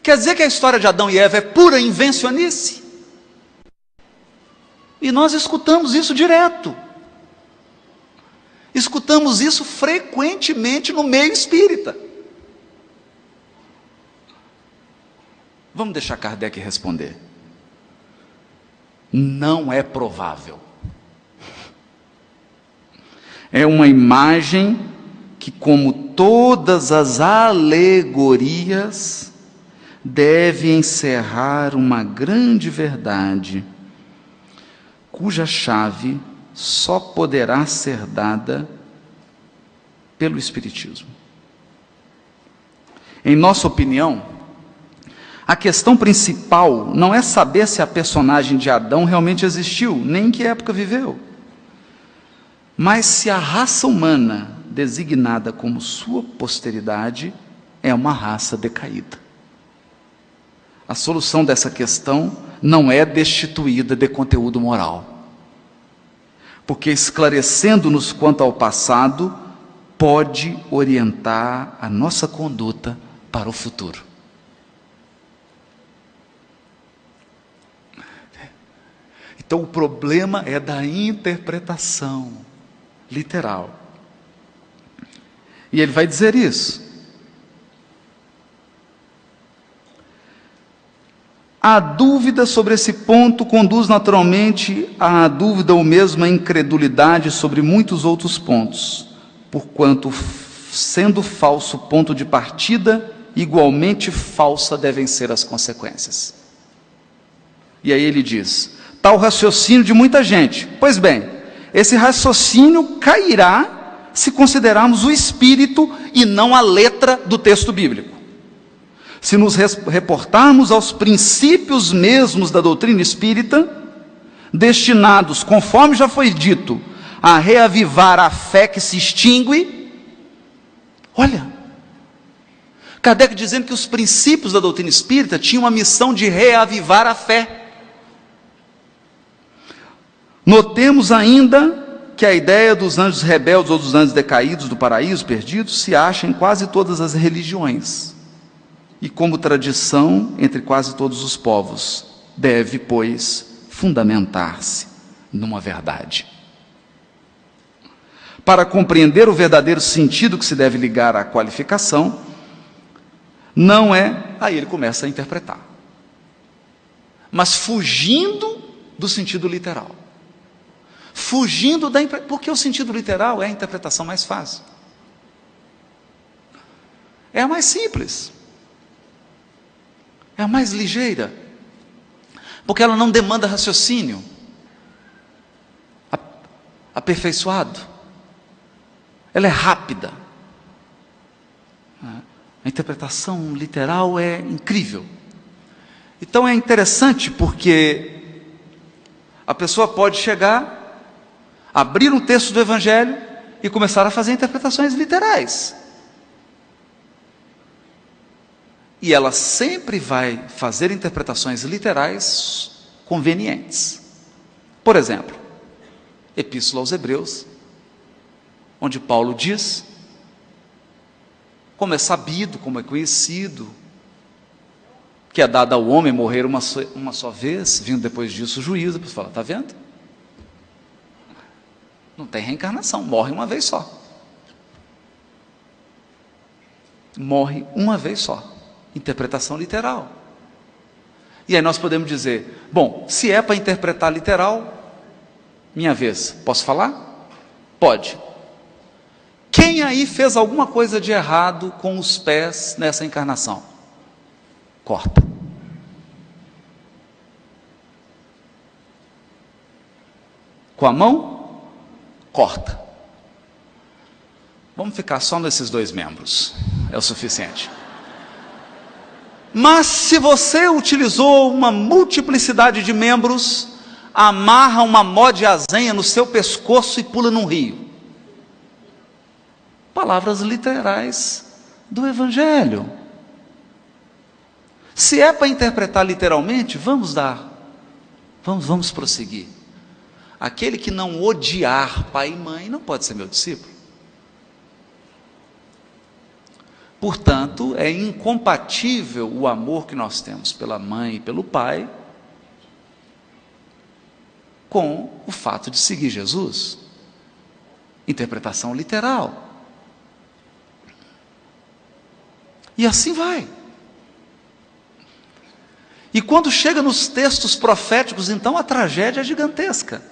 Quer dizer que a história de Adão e Eva é pura invencionice? E nós escutamos isso direto. Escutamos isso frequentemente no meio espírita. Vamos deixar Kardec responder. Não é provável. É uma imagem que, como todas as alegorias, deve encerrar uma grande verdade, cuja chave só poderá ser dada pelo Espiritismo. Em nossa opinião, a questão principal não é saber se a personagem de Adão realmente existiu, nem em que época viveu, mas se a raça humana designada como sua posteridade é uma raça decaída. A solução dessa questão não é destituída de conteúdo moral, porque esclarecendo-nos quanto ao passado, pode orientar a nossa conduta para o futuro. Então o problema é da interpretação literal. E ele vai dizer isso. A dúvida sobre esse ponto conduz naturalmente à dúvida ou mesmo à incredulidade sobre muitos outros pontos, porquanto, sendo falso o ponto de partida, igualmente falsa devem ser as consequências. E aí ele diz, tal raciocínio de muita gente. Pois bem, esse raciocínio cairá se considerarmos o espírito e não a letra do texto bíblico. Se nos reportarmos aos princípios mesmos da doutrina espírita, destinados, conforme já foi dito, a reavivar a fé que se extingue, olha, Kardec dizendo que os princípios da doutrina espírita tinham a missão de reavivar a fé. Notemos ainda que a ideia dos anjos rebeldes ou dos anjos decaídos do paraíso perdidos se acha em quase todas as religiões. E como tradição entre quase todos os povos, deve, pois, fundamentar-se numa verdade. Para compreender o verdadeiro sentido que se deve ligar à qualificação, não é... Aí ele começa a interpretar. Mas fugindo do sentido literal. Fugindo da... Porque o sentido literal é a interpretação mais fácil. É a mais simples. É a mais ligeira, porque ela não demanda raciocínio aperfeiçoado, ela é rápida. A interpretação literal é incrível. Então é interessante porque a pessoa pode chegar, abrir um texto do Evangelho e começar a fazer interpretações literais. E ela sempre vai fazer interpretações literais convenientes. Por exemplo, Epístola aos Hebreus, onde Paulo diz, como é sabido, como é conhecido, que é dado ao homem morrer uma só vez, vindo depois disso o juízo. Para falar, está vendo? Não tem reencarnação, morre uma vez só. Morre uma vez só. Interpretação literal. E aí nós podemos dizer, bom, se é para interpretar literal, minha vez, posso falar? Pode. Quem aí fez alguma coisa de errado com os pés nessa encarnação? Corta. Com a mão? Corta. Vamos ficar só nesses dois membros, é o suficiente. Mas se você utilizou uma multiplicidade de membros, amarra uma mó de azenha no seu pescoço e pula num rio. Palavras literais do Evangelho. Se é para interpretar literalmente, vamos dar Vamos prosseguir. Aquele que não odiar pai e mãe não pode ser meu discípulo. Portanto, é incompatível o amor que nós temos pela mãe e pelo pai com o fato de seguir Jesus. Interpretação literal. E assim vai. E quando chega nos textos proféticos, então a tragédia é gigantesca.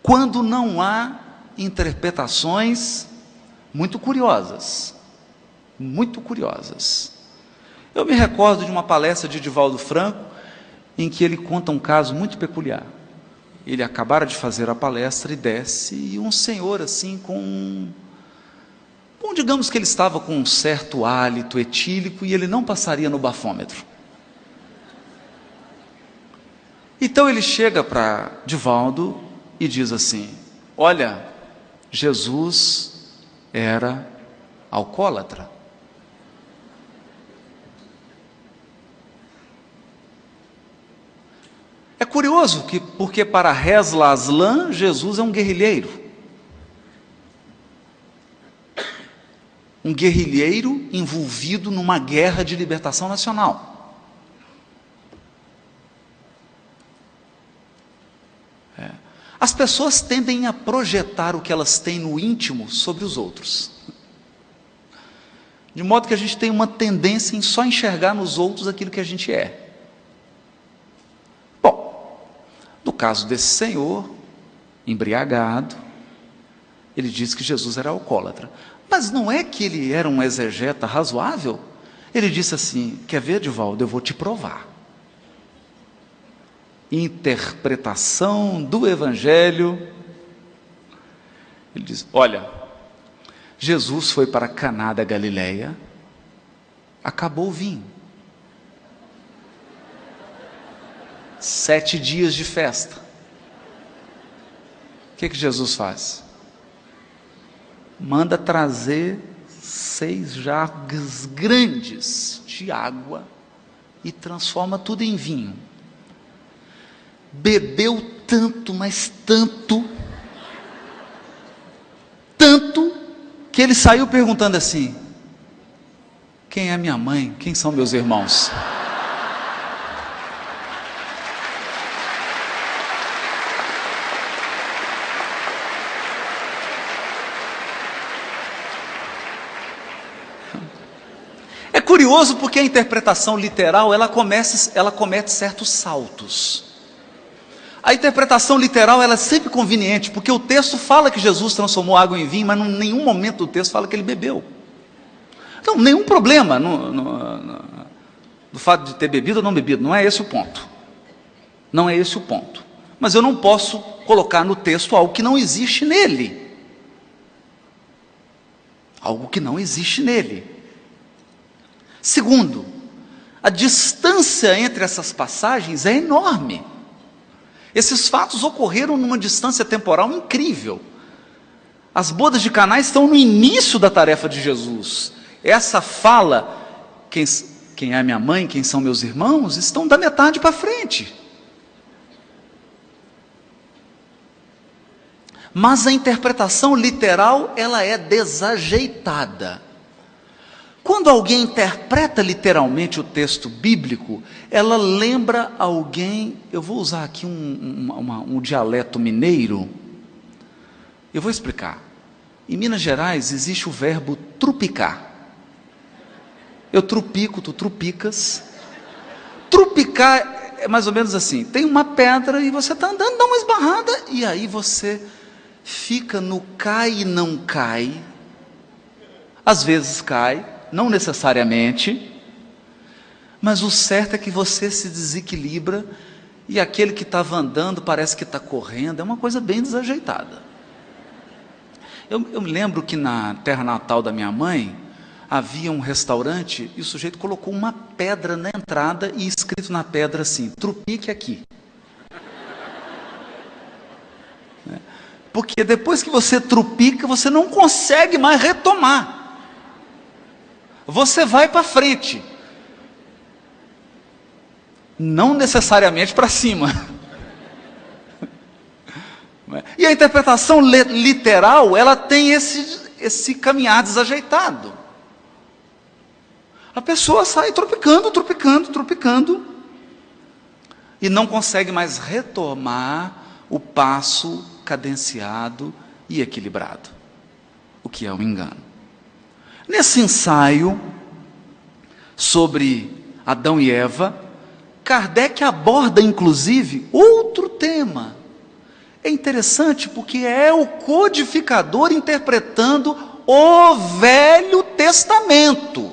Quando não há interpretações muito curiosas. Muito curiosas. Eu me recordo de uma palestra de Divaldo Franco, em que ele conta um caso muito peculiar. Ele acabara de fazer a palestra e desce, e um senhor assim digamos que ele estava com um certo hálito etílico, e ele não passaria no bafômetro. Então ele chega para Divaldo e diz assim: olha, Jesus era alcoólatra. É curioso porque para Hezla Aslan, Jesus é um guerrilheiro. Um guerrilheiro envolvido numa guerra de libertação nacional. As pessoas tendem a projetar o que elas têm no íntimo sobre os outros. De modo que a gente tem uma tendência em só enxergar nos outros aquilo que a gente é. Bom, no caso desse senhor, embriagado, ele diz que Jesus era alcoólatra. Mas não é que ele era um exegeta razoável? Ele disse assim: quer ver, Divaldo, eu vou te provar. Interpretação do Evangelho. Ele diz: olha, Jesus foi para Caná da Galileia, acabou o vinho. 7 dias de festa. O que Jesus faz? Manda trazer 6 jarros grandes de água e transforma tudo em vinho. Bebeu tanto, mas tanto, que ele saiu perguntando assim: quem é minha mãe? Quem são meus irmãos? É curioso porque a interpretação literal, ela comete certos saltos. A interpretação literal, ela é sempre conveniente, porque o texto fala que Jesus transformou água em vinho, mas em nenhum momento do texto fala que ele bebeu. Então, nenhum problema no fato de ter bebido ou não bebido, não é esse o ponto. Não é esse o ponto. Mas eu não posso colocar no texto algo que não existe nele. Algo que não existe nele. Segundo, a distância entre essas passagens é enorme. Esses fatos ocorreram numa distância temporal incrível. As bodas de Caná estão no início da tarefa de Jesus. Essa fala, quem é minha mãe, quem são meus irmãos, estão da metade para frente. Mas a interpretação literal, ela é desajeitada. Quando alguém interpreta literalmente o texto bíblico, ela lembra alguém. Eu vou usar aqui um dialeto mineiro. Eu vou explicar. Em Minas Gerais existe o verbo trupicar. Eu trupico, tu trupicas. Trupicar é mais ou menos assim: tem uma pedra e você está andando, dá uma esbarrada, e aí você fica no cai e não cai. Às vezes cai, não necessariamente, mas o certo é que você se desequilibra, e aquele que estava andando parece que está correndo. É uma coisa bem desajeitada. Eu me lembro que na terra natal da minha mãe, havia um restaurante, e o sujeito colocou uma pedra na entrada, e escrito na pedra assim: trupique aqui. Porque depois que você trupica, você não consegue mais retomar. Você vai para frente. não necessariamente para cima. E a interpretação literal, ela tem esse caminhar desajeitado. A pessoa sai tropicando, e não consegue mais retomar o passo cadenciado e equilibrado, o que é um engano. Nesse ensaio sobre Adão e Eva, Kardec aborda inclusive outro tema. É interessante porque é o codificador interpretando o Velho Testamento.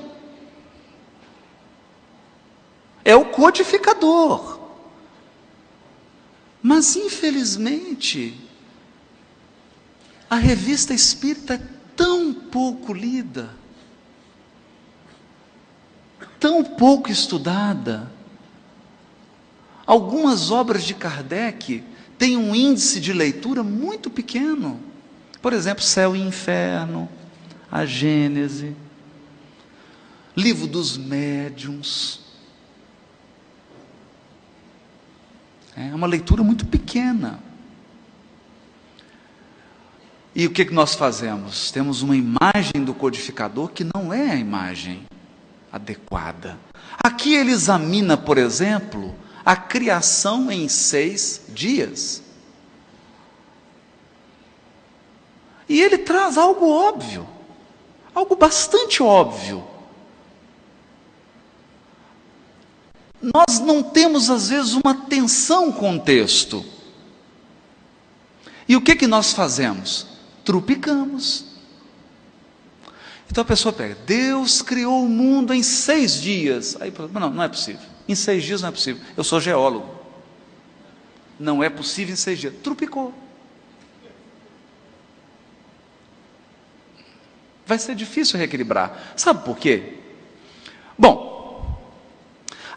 É o codificador. Mas, infelizmente, a revista espírita é tão pouco lida, tão pouco estudada. Algumas obras de Kardec têm um índice de leitura muito pequeno. Por exemplo, Céu e Inferno, a Gênese, Livro dos Médiuns. É uma leitura muito pequena. E o que nós fazemos? Temos uma imagem do codificador que não é a imagem adequada. Aqui ele examina, por exemplo, a criação em 6 dias. E ele traz algo óbvio, algo bastante óbvio. Nós não temos, às vezes, uma atenção com o texto. E o que nós fazemos? Trupicamos. Então a pessoa pega, Deus criou o mundo em 6 dias. Aí, não é possível. Em 6 dias não é possível. Eu sou geólogo. Não é possível em 6 dias. Trupicou. Vai ser difícil reequilibrar. Sabe por quê? Bom,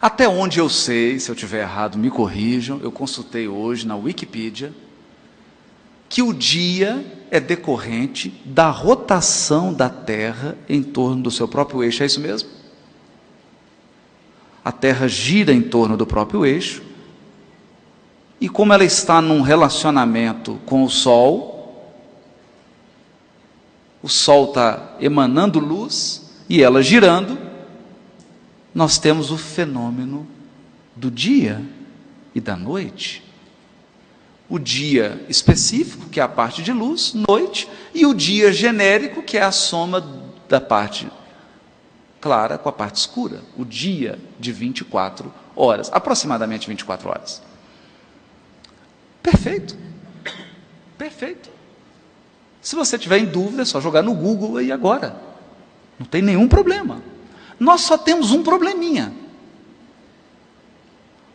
até onde eu sei, se eu estiver errado, me corrijam, eu consultei hoje na Wikipedia, que o dia é decorrente da rotação da Terra em torno do seu próprio eixo, é isso mesmo? A Terra gira em torno do próprio eixo, e como ela está num relacionamento com o Sol está emanando luz, e ela girando, nós temos o fenômeno do dia e da noite. O dia específico, que é a parte de luz, noite, e o dia genérico, que é a soma da parte clara com a parte escura. O dia de 24 horas, aproximadamente 24 horas. Perfeito. Perfeito. Se você tiver em dúvida, é só jogar no Google aí agora. Não tem nenhum problema. Nós só temos um probleminha.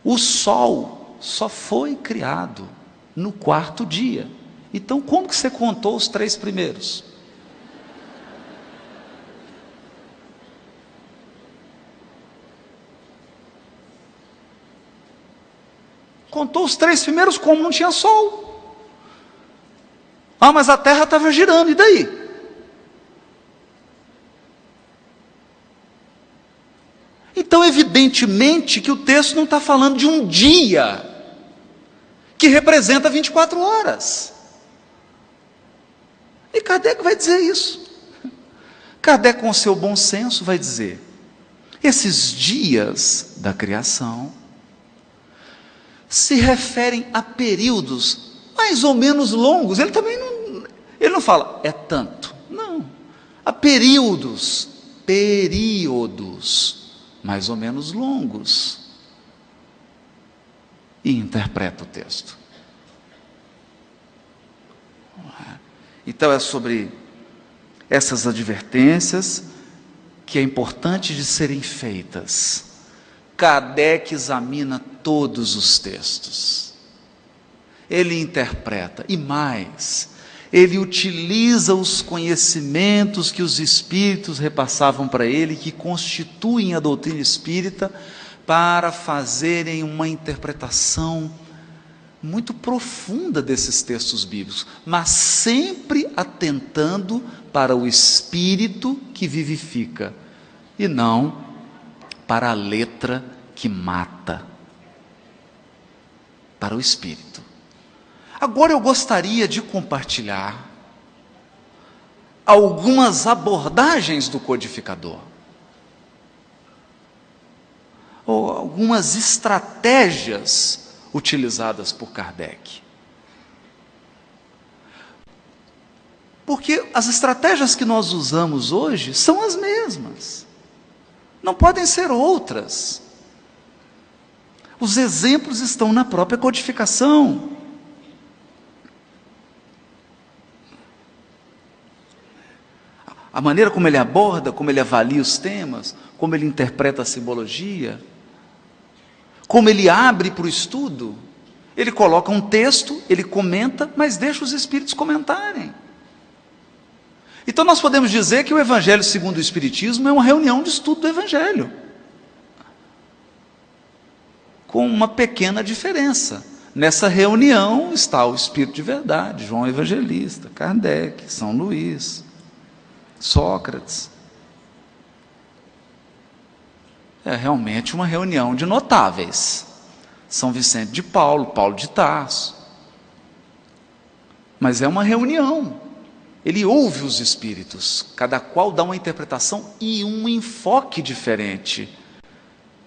O Sol só foi criado no 4º dia. Então, como que você contou os 3 primeiros? Contou os 3 primeiros como não tinha Sol. Ah, mas a Terra estava girando, e daí? Então, evidentemente que o texto não está falando de um dia, que representa 24 horas. E Kardec vai dizer isso. Kardec, com seu bom senso, vai dizer, esses dias da criação se referem a períodos mais ou menos longos. Ele também não fala, é tanto. Não. A períodos mais ou menos longos, e interpreta o texto. Então é sobre essas advertências que é importante de serem feitas. Kardec examina todos os textos, ele interpreta, e mais, ele utiliza os conhecimentos que os espíritos repassavam para ele, que constituem a doutrina espírita, para fazerem uma interpretação muito profunda desses textos bíblicos, mas sempre atentando para o espírito que vivifica, e não para a letra que mata. para o espírito. Agora eu gostaria de compartilhar algumas abordagens do codificador, ou algumas estratégias utilizadas por Kardec. Porque as estratégias que nós usamos hoje são as mesmas, não podem ser outras. Os exemplos estão na própria codificação. A maneira como ele aborda, como ele avalia os temas, como ele interpreta a simbologia, como ele abre para o estudo. Ele coloca um texto, ele comenta, mas deixa os espíritos comentarem. Então nós podemos dizer que o Evangelho segundo o Espiritismo é uma reunião de estudo do Evangelho, com uma pequena diferença. Nessa reunião está o Espírito de verdade, João Evangelista, Kardec, São Luís, Sócrates. É realmente uma reunião de notáveis. São Vicente de Paulo, Paulo de Tarso. Mas é uma reunião. Ele ouve os espíritos, cada qual dá uma interpretação e um enfoque diferente.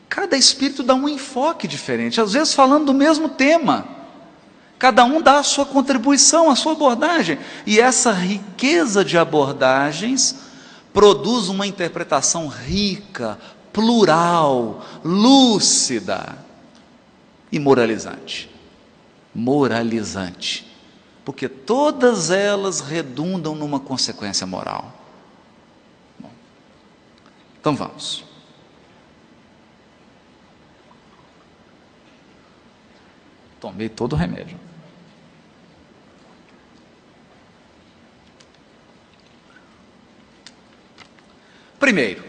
Cada espírito dá um enfoque diferente, às vezes falando do mesmo tema. Cada um dá a sua contribuição, a sua abordagem. E essa riqueza de abordagens produz uma interpretação rica, plural, lúcida e moralizante. Moralizante. Porque todas elas redundam numa consequência moral. Bom, então vamos. Tomei todo o remédio. Primeiro,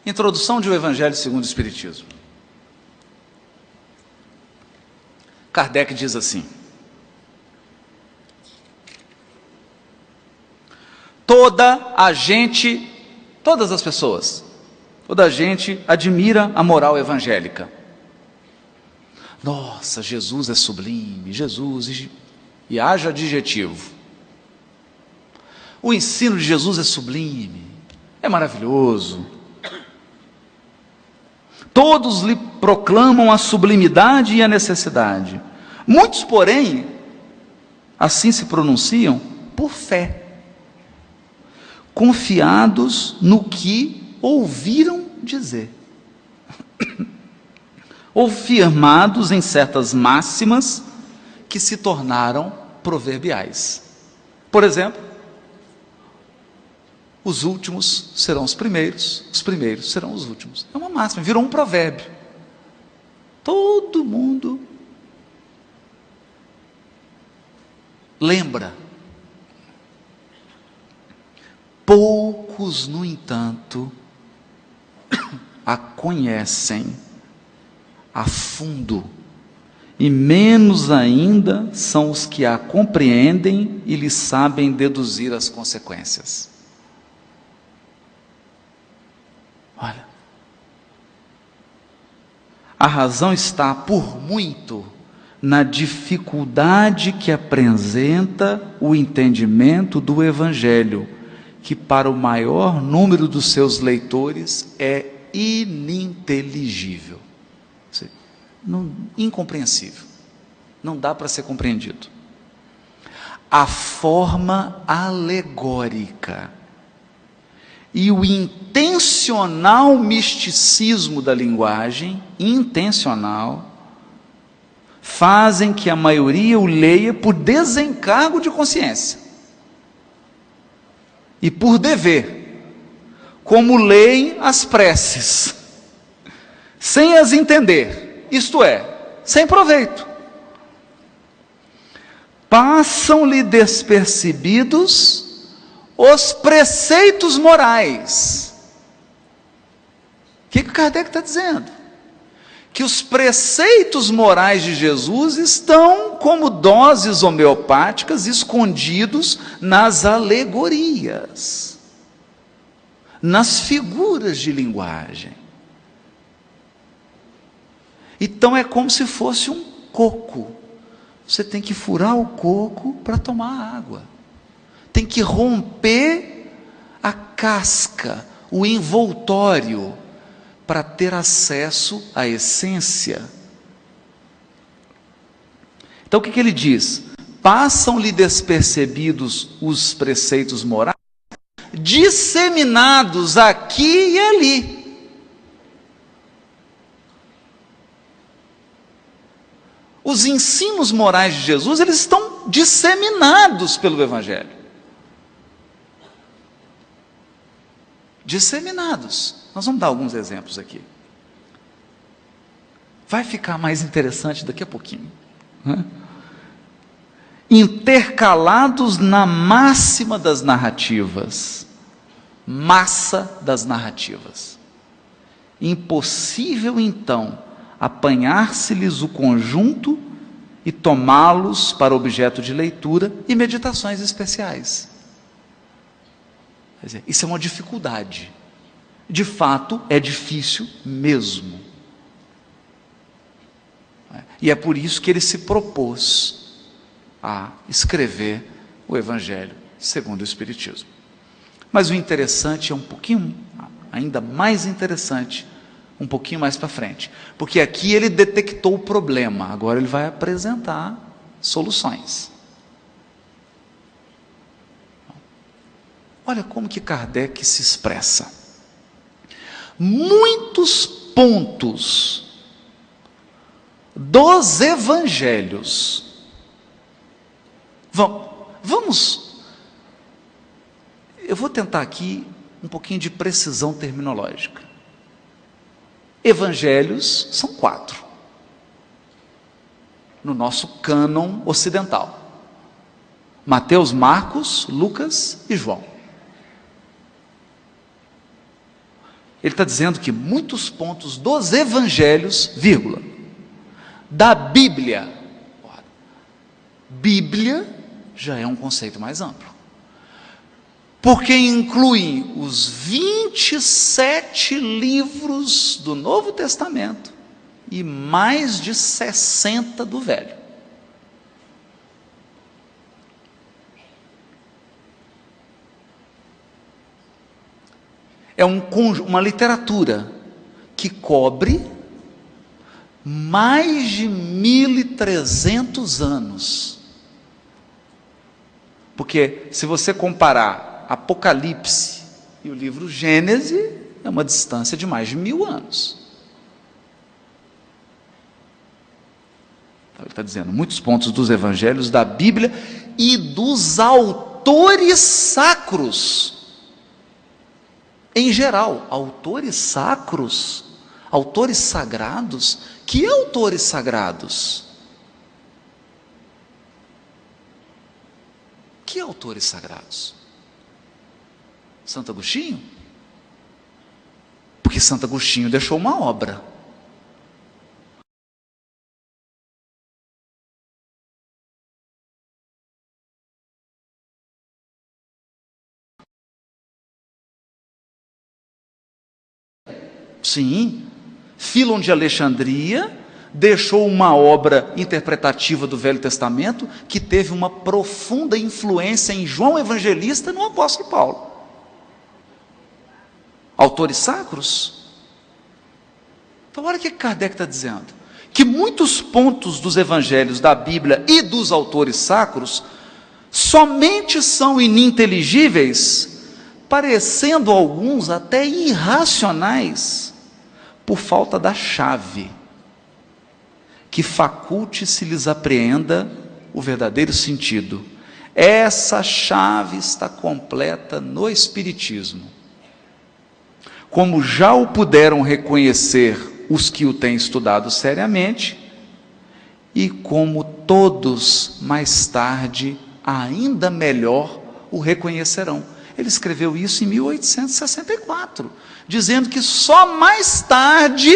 introdução de O Evangelho segundo o Espiritismo. Kardec diz assim: todas as pessoas, toda a gente admira a moral evangélica. Nossa, Jesus é sublime, Jesus, e haja adjetivo. O ensino de Jesus é sublime, é maravilhoso. Todos lhe proclamam a sublimidade e a necessidade. Muitos, porém, assim se pronunciam por fé, confiados no que ouviram dizer, ou firmados em certas máximas que se tornaram proverbiais. Por exemplo, os últimos serão os primeiros serão os últimos. É uma máxima, virou um provérbio. Todo mundo lembra. Poucos, no entanto, a conhecem a fundo, e menos ainda são os que a compreendem e lhe sabem deduzir as consequências. Olha, a razão está, por muito, na dificuldade que apresenta o entendimento do Evangelho, que para o maior número dos seus leitores é ininteligível, incompreensível, não dá para ser compreendido. A forma alegórica e o intencional misticismo da linguagem, fazem que a maioria o leia por desencargo de consciência e por dever, como leem as preces, sem as entender, isto é, sem proveito. Passam-lhe despercebidos os preceitos morais. O que Kardec está dizendo? Que os preceitos morais de Jesus estão como doses homeopáticas escondidos nas alegorias, nas figuras de linguagem. Então é como se fosse um coco. Você tem que furar o coco para tomar água. Tem que romper a casca, o envoltório, para ter acesso à essência. Então o que ele diz? Passam-lhe despercebidos os preceitos morais, disseminados aqui e ali. Os ensinos morais de Jesus, eles estão disseminados pelo Evangelho. Disseminados. Nós vamos dar alguns exemplos aqui. Vai ficar mais interessante daqui a pouquinho. Intercalados na máxima das narrativas. Massa das narrativas. Impossível, então, apanhar-se-lhes o conjunto e tomá-los para objeto de leitura e meditações especiais. Quer dizer, isso é uma dificuldade. De fato, é difícil mesmo. E é por isso que ele se propôs a escrever o Evangelho segundo o Espiritismo. Mas o interessante é um pouquinho, ainda mais interessante, um pouquinho mais para frente, porque aqui ele detectou o problema, agora ele vai apresentar soluções. Olha como que Kardec se expressa. Muitos pontos dos evangelhos, vamos, eu vou tentar aqui um pouquinho de precisão terminológica. Evangelhos são 4, no nosso cânon ocidental: Mateus, Marcos, Lucas e João. Ele está dizendo que muitos pontos dos evangelhos, vírgula, da Bíblia. Bíblia já é um conceito mais amplo, porque inclui os 27 livros do Novo Testamento e mais de 60 do Velho. É uma literatura que cobre mais de 1.300 anos. Porque se você comparar Apocalipse e o livro Gênesis, é uma distância de mais de 1000 anos. Então, ele está dizendo, muitos pontos dos evangelhos, da Bíblia e dos autores sacros. Em geral, autores sacros, autores sagrados. Que autores sagrados? Que autores sagrados? Santo Agostinho? Porque Santo Agostinho deixou uma obra. Sim, Fílon de Alexandria deixou uma obra interpretativa do Velho Testamento que teve uma profunda influência em João Evangelista e no apóstolo Paulo. Autores sacros. Então olha o que Kardec está dizendo, que muitos pontos dos evangelhos da Bíblia e dos autores sacros somente são ininteligíveis, parecendo alguns até irracionais, por falta da chave que faculte se lhes apreenda o verdadeiro sentido. Essa chave está completa no Espiritismo. Como já o puderam reconhecer os que o têm estudado seriamente, e como todos mais tarde, ainda melhor, o reconhecerão. Ele escreveu isso em 1864, dizendo que só mais tarde,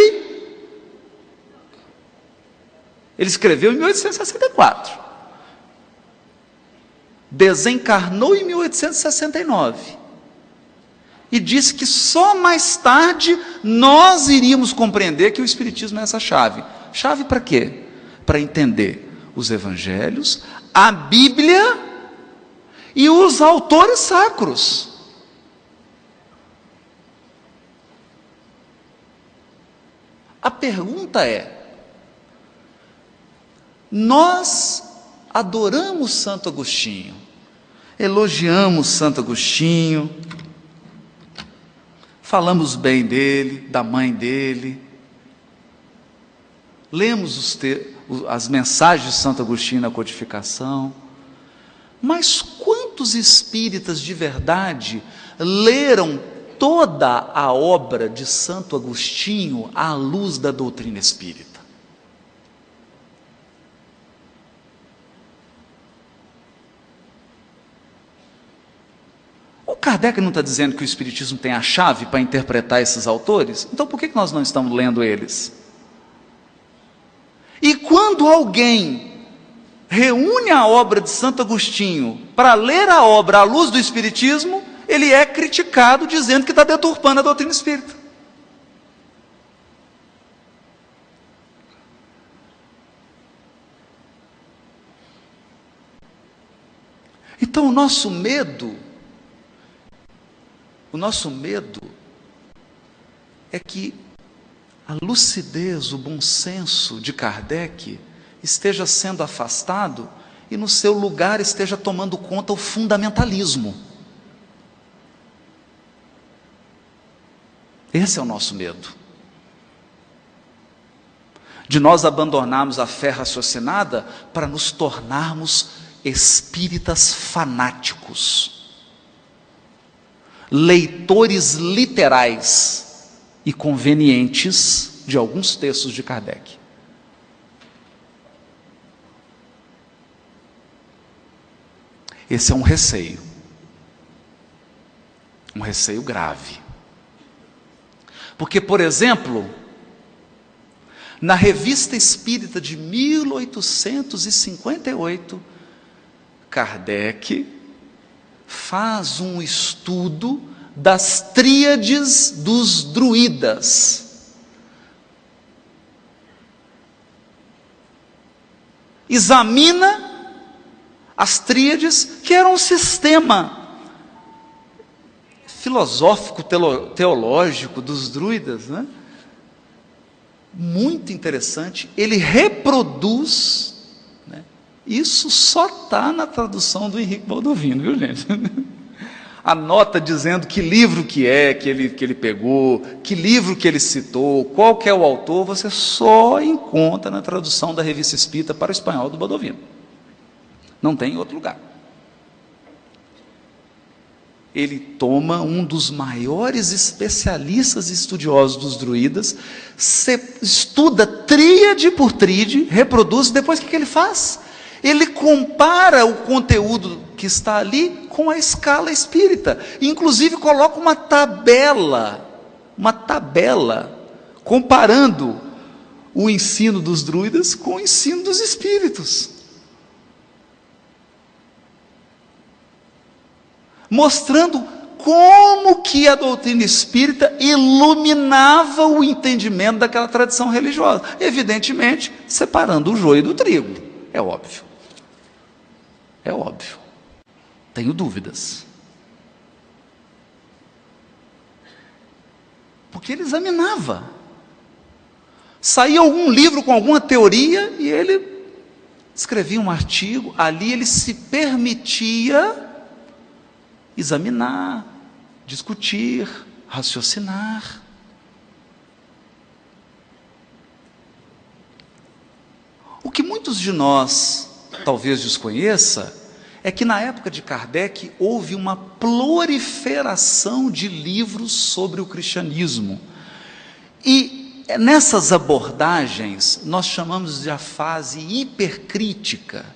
ele escreveu em 1864, desencarnou em 1869, e disse que só mais tarde nós iríamos compreender que o Espiritismo é essa chave. Chave para quê? Para entender os evangelhos, a Bíblia e os autores sacros. A pergunta é: nós adoramos Santo Agostinho, elogiamos Santo Agostinho, falamos bem dele, da mãe dele, lemos as mensagens de Santo Agostinho na codificação, mas quantos espíritas de verdade leram toda a obra de Santo Agostinho à luz da doutrina espírita? O Kardec não está dizendo que o Espiritismo tem a chave para interpretar esses autores? Então por que nós não estamos lendo eles? E quando alguém reúne a obra de Santo Agostinho para ler a obra à luz do Espiritismo, ele é criticado dizendo que está deturpando a doutrina espírita. Então o nosso medo é que a lucidez, o bom senso de Kardec esteja sendo afastado e no seu lugar esteja tomando conta o fundamentalismo. Esse é o nosso medo. De nós abandonarmos a fé raciocinada para nos tornarmos espíritas fanáticos, leitores literais e convenientes de alguns textos de Kardec. Esse é um receio grave. Porque, por exemplo, na Revista Espírita de 1858, Kardec faz um estudo das tríades dos druidas. Examina as tríades, que eram um sistema filosófico, teológico dos druidas, né? Muito interessante. Ele reproduz, né? Isso só está na tradução do Henrique Baldovino, viu, gente? A nota dizendo que livro que ele pegou, que livro que ele citou, qual que é o autor, você só encontra na tradução da Revista Espírita para o espanhol do Baldovino. Não tem em outro lugar. Ele toma um dos maiores especialistas e estudiosos dos druidas, estuda tríade por tríade, reproduz, depois o que ele faz? Ele compara o conteúdo que está ali com a escala espírita, inclusive coloca uma tabela, comparando o ensino dos druidas com o ensino dos espíritos, mostrando como que a doutrina espírita iluminava o entendimento daquela tradição religiosa, evidentemente separando o joio do trigo, é óbvio, tenho dúvidas, porque ele examinava, saía algum livro com alguma teoria e ele escrevia um artigo, ali ele se permitia examinar, discutir, raciocinar. O que muitos de nós talvez desconheça é que na época de Kardec houve uma proliferação de livros sobre o cristianismo. E nessas abordagens nós chamamos de a fase hipercrítica.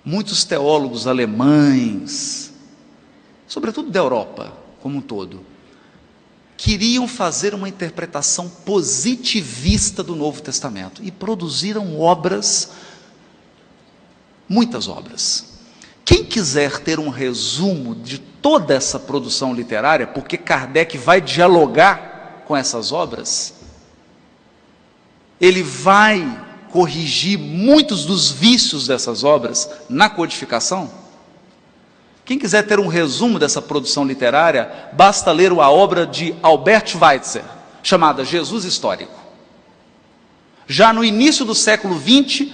Muitos teólogos alemães, sobretudo da Europa como um todo, queriam fazer uma interpretação positivista do Novo Testamento e produziram obras, muitas obras. Quem quiser ter um resumo de toda essa produção literária, porque Kardec vai dialogar com essas obras, ele vai corrigir muitos dos vícios dessas obras na codificação? Quem quiser ter um resumo dessa produção literária, basta ler a obra de Albert Schweitzer, chamada Jesus Histórico. Já no início do século XX,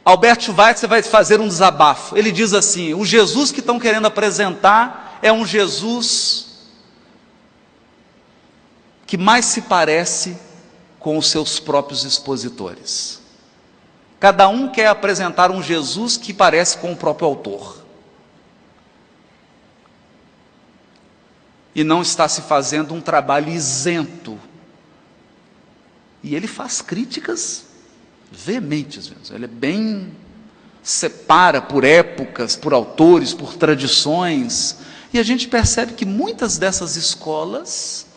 Albert Schweitzer vai fazer um desabafo. Ele diz assim: o Jesus que estão querendo apresentar é um Jesus que mais se parece com os seus próprios expositores. Cada um quer apresentar um Jesus que parece com o próprio autor. E não está se fazendo um trabalho isento. E ele faz críticas veementes mesmo. Ele é bem, separa por épocas, por autores, por tradições. E a gente percebe que muitas dessas escolas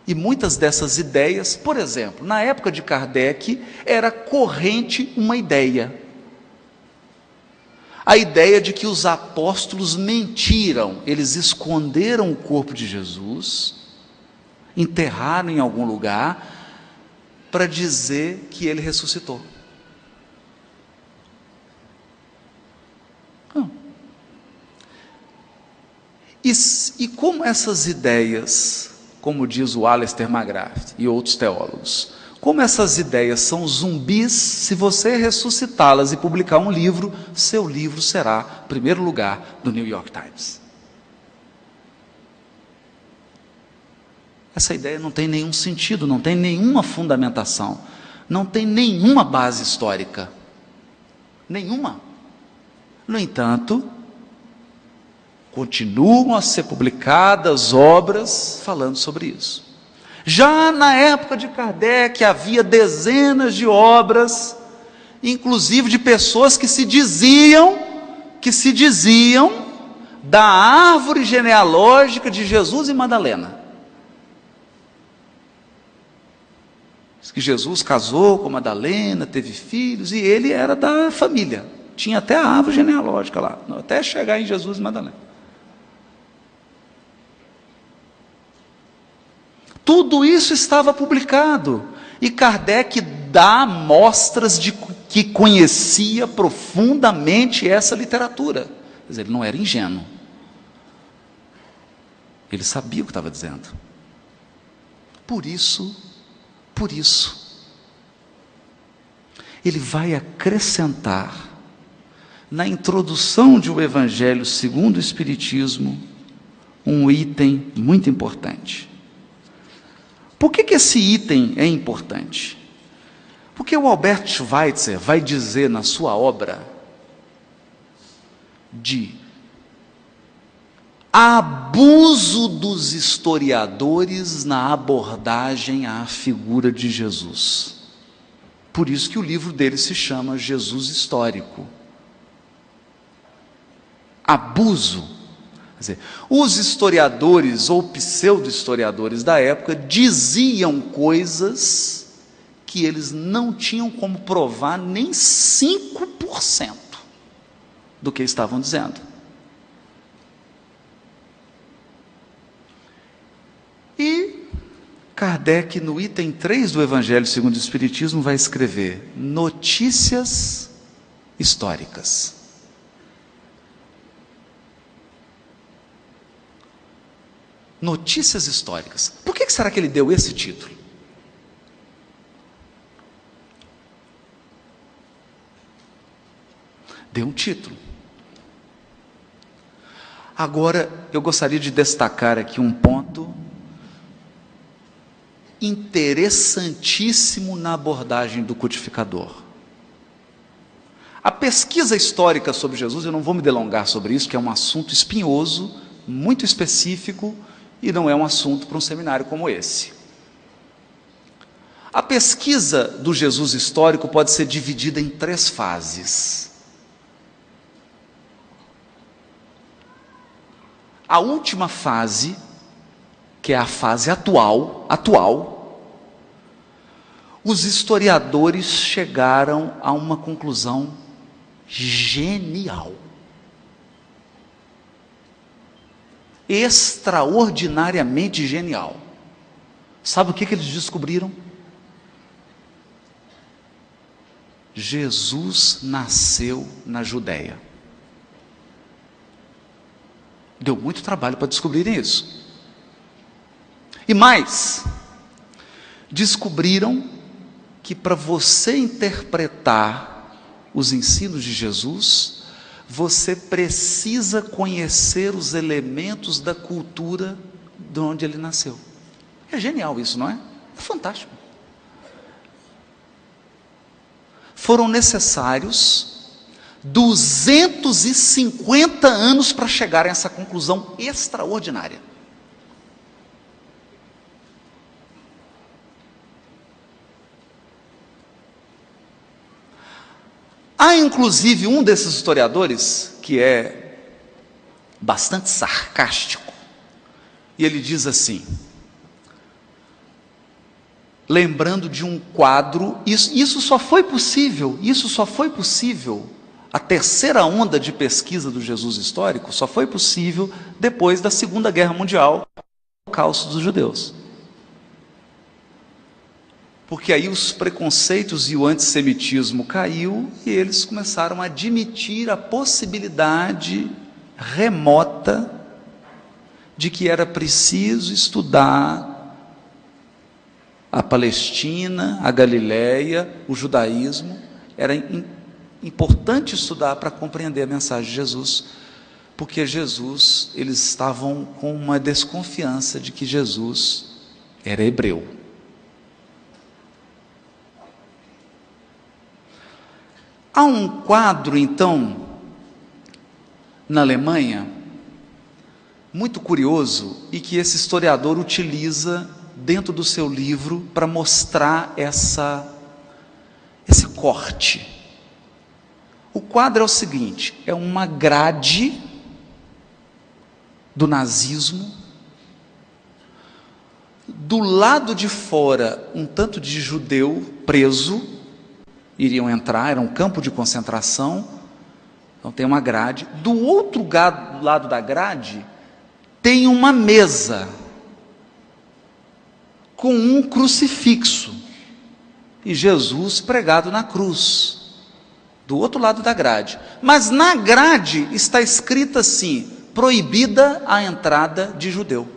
e muitas dessas ideias, por exemplo, na época de Kardec, era corrente uma ideia. A ideia de que os apóstolos mentiram, eles esconderam o corpo de Jesus, enterraram em algum lugar, para dizer que ele ressuscitou. E como essas ideias, como diz o Alistair McGrath e outros teólogos, como essas ideias são zumbis, se você ressuscitá-las e publicar um livro, seu livro será primeiro lugar do New York Times. Essa ideia não tem nenhum sentido, não tem nenhuma fundamentação, não tem nenhuma base histórica. Nenhuma. No entanto, continuam a ser publicadas obras falando sobre isso. Já na época de Kardec havia dezenas de obras, inclusive de pessoas que se diziam da árvore genealógica de Jesus e Madalena. Diz que Jesus casou com Madalena, teve filhos, e ele era da família. Tinha até a árvore genealógica lá, até chegar em Jesus e Madalena. Tudo isso estava publicado, e Kardec dá mostras de que conhecia profundamente essa literatura. Quer dizer, ele não era ingênuo. Ele sabia o que estava dizendo. Por isso, ele vai acrescentar, na introdução de O Evangelho segundo o Espiritismo, um item muito importante. Por que esse item é importante? Porque o Albert Schweitzer vai dizer na sua obra de abuso dos historiadores na abordagem à figura de Jesus. Por isso que o livro dele se chama Jesus Histórico. Abuso. Quer dizer, os historiadores ou pseudo-historiadores da época diziam coisas que eles não tinham como provar nem 5% do que estavam dizendo. E Kardec, no item 3 do Evangelho segundo o Espiritismo, vai escrever notícias históricas. Notícias históricas. Por que será que ele deu esse título? Deu um título. Agora, eu gostaria de destacar aqui um ponto interessantíssimo na abordagem do codificador. A pesquisa histórica sobre Jesus, eu não vou me delongar sobre isso, que é um assunto espinhoso, muito específico, e não é um assunto para um seminário como esse. A pesquisa do Jesus histórico pode ser dividida em 3 fases. A última fase, que é a fase atual, os historiadores chegaram a uma conclusão genial. Extraordinariamente genial. Sabe o que eles descobriram? Jesus nasceu na Judéia. Deu muito trabalho para descobrirem isso. E mais, descobriram que para você interpretar os ensinos de Jesus, você precisa conhecer os elementos da cultura de onde ele nasceu. É genial isso, não é? É fantástico. Foram necessários 250 anos para chegar a essa conclusão extraordinária. Há inclusive um desses historiadores que é bastante sarcástico, e ele diz assim, lembrando de um quadro, isso só foi possível, a terceira onda de pesquisa do Jesus histórico só foi possível depois da Segunda Guerra Mundial, o Holocausto dos judeus. Porque aí os preconceitos e o antissemitismo caiu e eles começaram a admitir a possibilidade remota de que era preciso estudar a Palestina, a Galileia, o judaísmo. Era importante estudar para compreender a mensagem de Jesus, porque Jesus, eles estavam com uma desconfiança de que Jesus era hebreu. Há um quadro, então, na Alemanha, muito curioso, e que esse historiador utiliza dentro do seu livro para mostrar esse corte. O quadro é o seguinte, é uma grade do nazismo, do lado de fora um tanto de judeu preso, iriam entrar, era um campo de concentração, então tem uma grade, do outro lado da grade tem uma mesa com um crucifixo e Jesus pregado na cruz, do outro lado da grade, mas na grade está escrito assim, proibida a entrada de judeu.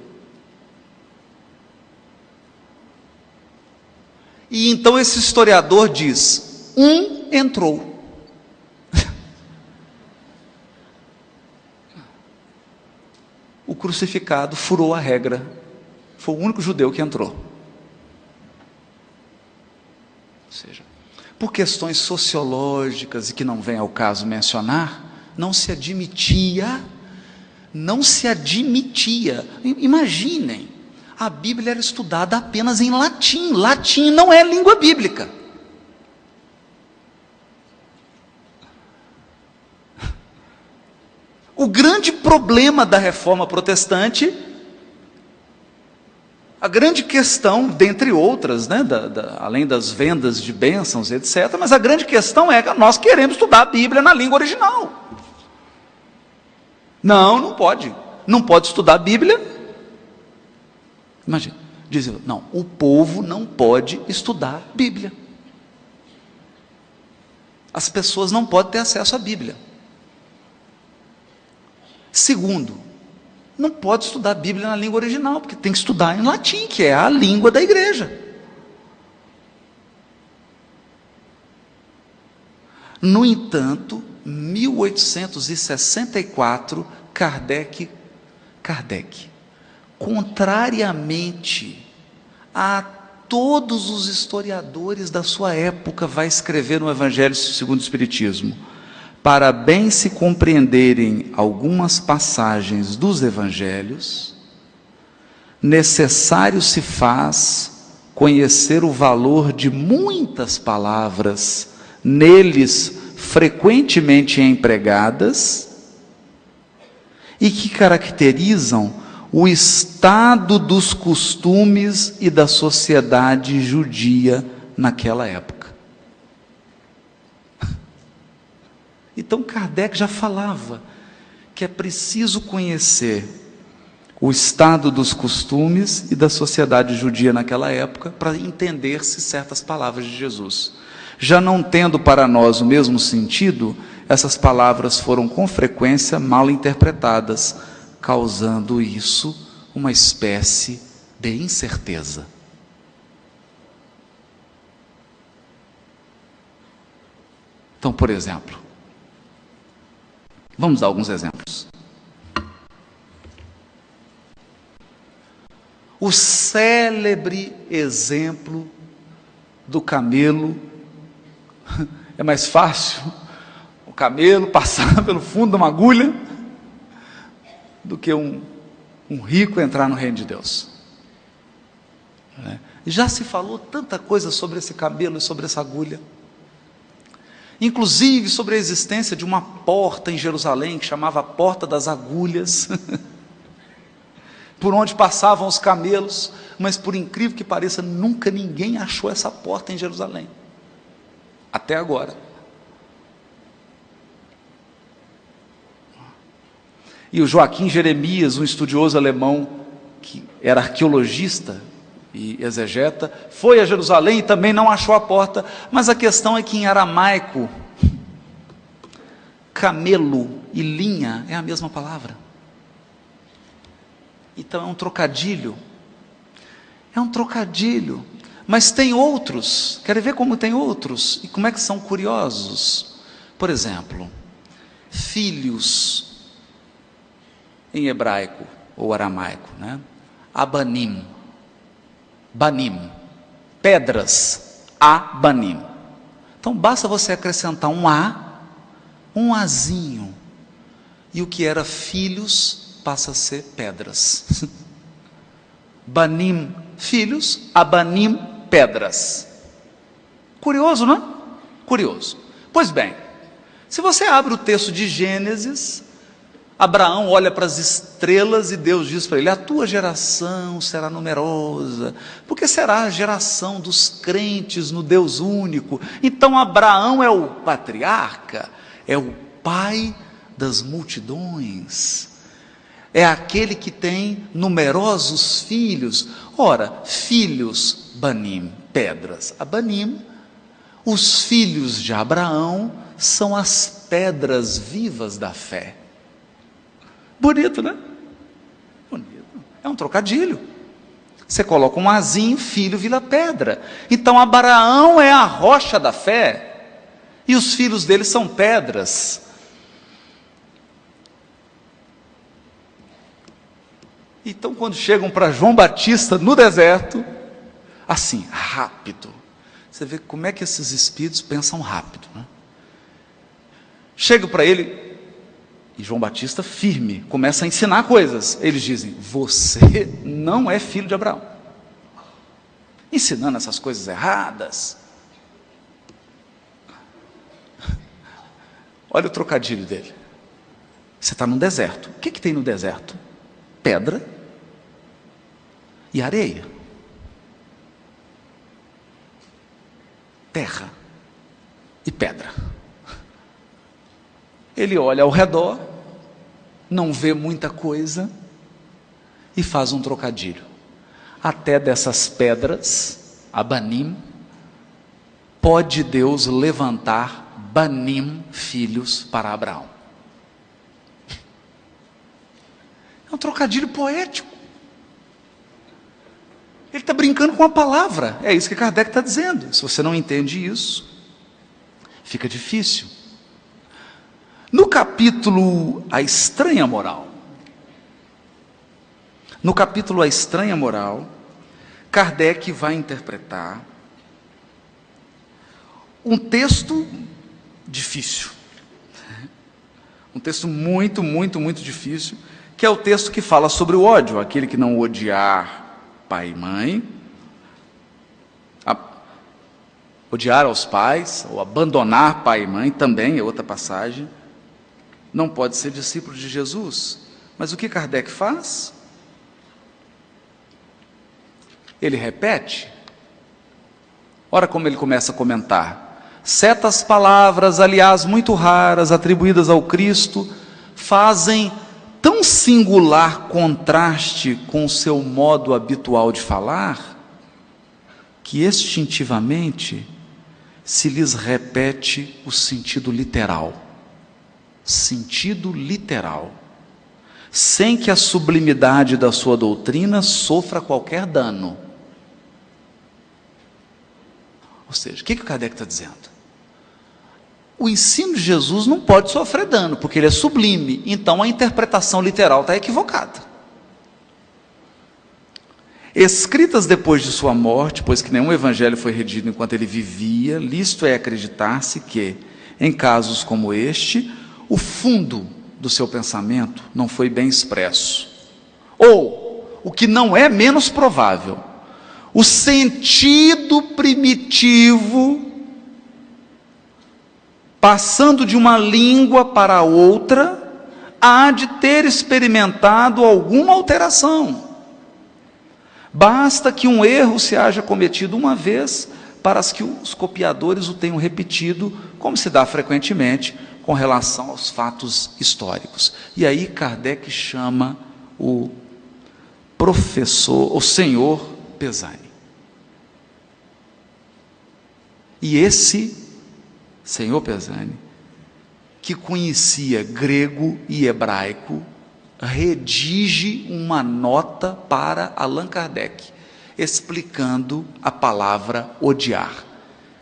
E então esse historiador diz, entrou. O crucificado furou a regra, foi o único judeu que entrou. Ou seja, por questões sociológicas, e que não vem ao caso mencionar, não se admitia, imaginem, a Bíblia era estudada apenas em latim, latim não é língua bíblica. O grande problema da reforma protestante, a grande questão, dentre outras, né, além das vendas de bênçãos, etc., mas a grande questão é que nós queremos estudar a Bíblia na língua original. Não pode. Não pode estudar a Bíblia. Imagina, dizem, não, o povo não pode estudar a Bíblia. As pessoas não podem ter acesso à Bíblia. Segundo, não pode estudar a Bíblia na língua original, porque tem que estudar em latim, que é a língua da igreja. No entanto, 1864, Kardec, contrariamente a todos os historiadores da sua época, vai escrever no Evangelho segundo o Espiritismo, para bem se compreenderem algumas passagens dos Evangelhos, necessário se faz conhecer o valor de muitas palavras neles frequentemente empregadas e que caracterizam o estado dos costumes e da sociedade judia naquela época. Então Kardec já falava que é preciso conhecer o estado dos costumes e da sociedade judia naquela época, para entender-se certas palavras de Jesus. Já não tendo para nós o mesmo sentido, essas palavras foram com frequência mal interpretadas, causando isso uma espécie de incerteza. Então, por exemplo, vamos dar alguns exemplos. O célebre exemplo do camelo. É mais fácil o camelo passar pelo fundo de uma agulha do que um rico entrar no reino de Deus. Já se falou tanta coisa sobre esse camelo e sobre essa agulha, inclusive sobre a existência de uma porta em Jerusalém que chamava a Porta das Agulhas, por onde passavam os camelos, mas por incrível que pareça, nunca ninguém achou essa porta em Jerusalém, até agora. E o Joaquim Jeremias, um estudioso alemão que era arqueologista e exegeta, foi a Jerusalém e também não achou a porta, mas a questão é que em aramaico, camelo e linha é a mesma palavra. Então é um trocadilho, mas tem outros. Querem ver como tem outros? E como é que são curiosos? Por exemplo, filhos em hebraico ou aramaico, abanim, banim, pedras, abanim. Então basta você acrescentar um a, um azinho, e o que era filhos passa a ser pedras. Banim, filhos, abanim, pedras. Curioso, não é? Curioso. Pois bem, se você abre o texto de Gênesis, Abraão olha para as estrelas e Deus diz para ele: a tua geração será numerosa, porque será a geração dos crentes no Deus único. Então Abraão é o patriarca, é o pai das multidões, é aquele que tem numerosos filhos. Ora, filhos, banim, pedras, abanim, os filhos de Abraão são as pedras vivas da fé. Bonito, né? Bonito. É um trocadilho. Você coloca um azinho, filho vira pedra. Então Abraão é a rocha da fé, e os filhos dele são pedras. Então quando chegam para João Batista no deserto, assim, rápido, você vê como é que esses espíritos pensam rápido, né? Chega para ele, e João Batista, firme, começa a ensinar coisas. Eles dizem: você não é filho de Abraão, ensinando essas coisas erradas. Olha o trocadilho dele. Você está no deserto. O que tem no deserto? Pedra e areia, terra e pedra. Ele olha ao redor, não vê muita coisa e faz um trocadilho. Até dessas pedras, abanim, pode Deus levantar banim, filhos, para Abraão. É um trocadilho poético. Ele está brincando com a palavra. É isso que Kardec está dizendo. Se você não entende isso, fica difícil. No capítulo A Estranha Moral, Kardec vai interpretar um texto difícil, um texto muito, muito, muito difícil, que é o texto que fala sobre o ódio. Aquele que não odiar pai e mãe, odiar aos pais, ou abandonar pai e mãe, também é outra passagem, não pode ser discípulo de Jesus. Mas o que Kardec faz? Ele repete. Ora como ele começa a comentar: certas palavras, aliás muito raras, atribuídas ao Cristo, fazem tão singular contraste com o seu modo habitual de falar, que instintivamente se lhes repete o sentido literal. Sentido literal. Sem que a sublimidade da sua doutrina sofra qualquer dano. Ou seja, o que o Kardec está dizendo? O ensino de Jesus não pode sofrer dano, porque ele é sublime, então a interpretação literal está equivocada. Escritas depois de sua morte, pois que nenhum evangelho foi redigido enquanto ele vivia, lícito é acreditar-se que, em casos como este, o fundo do seu pensamento não foi bem expresso. Ou, o que não é menos provável, o sentido primitivo, passando de uma língua para outra, há de ter experimentado alguma alteração. Basta que um erro se haja cometido uma vez, para que os copiadores o tenham repetido, como se dá frequentemente com relação aos fatos históricos. E aí Kardec chama o professor, o senhor Pesani. E esse senhor Pesani, que conhecia grego e hebraico, redige uma nota para Allan Kardec, explicando a palavra odiar,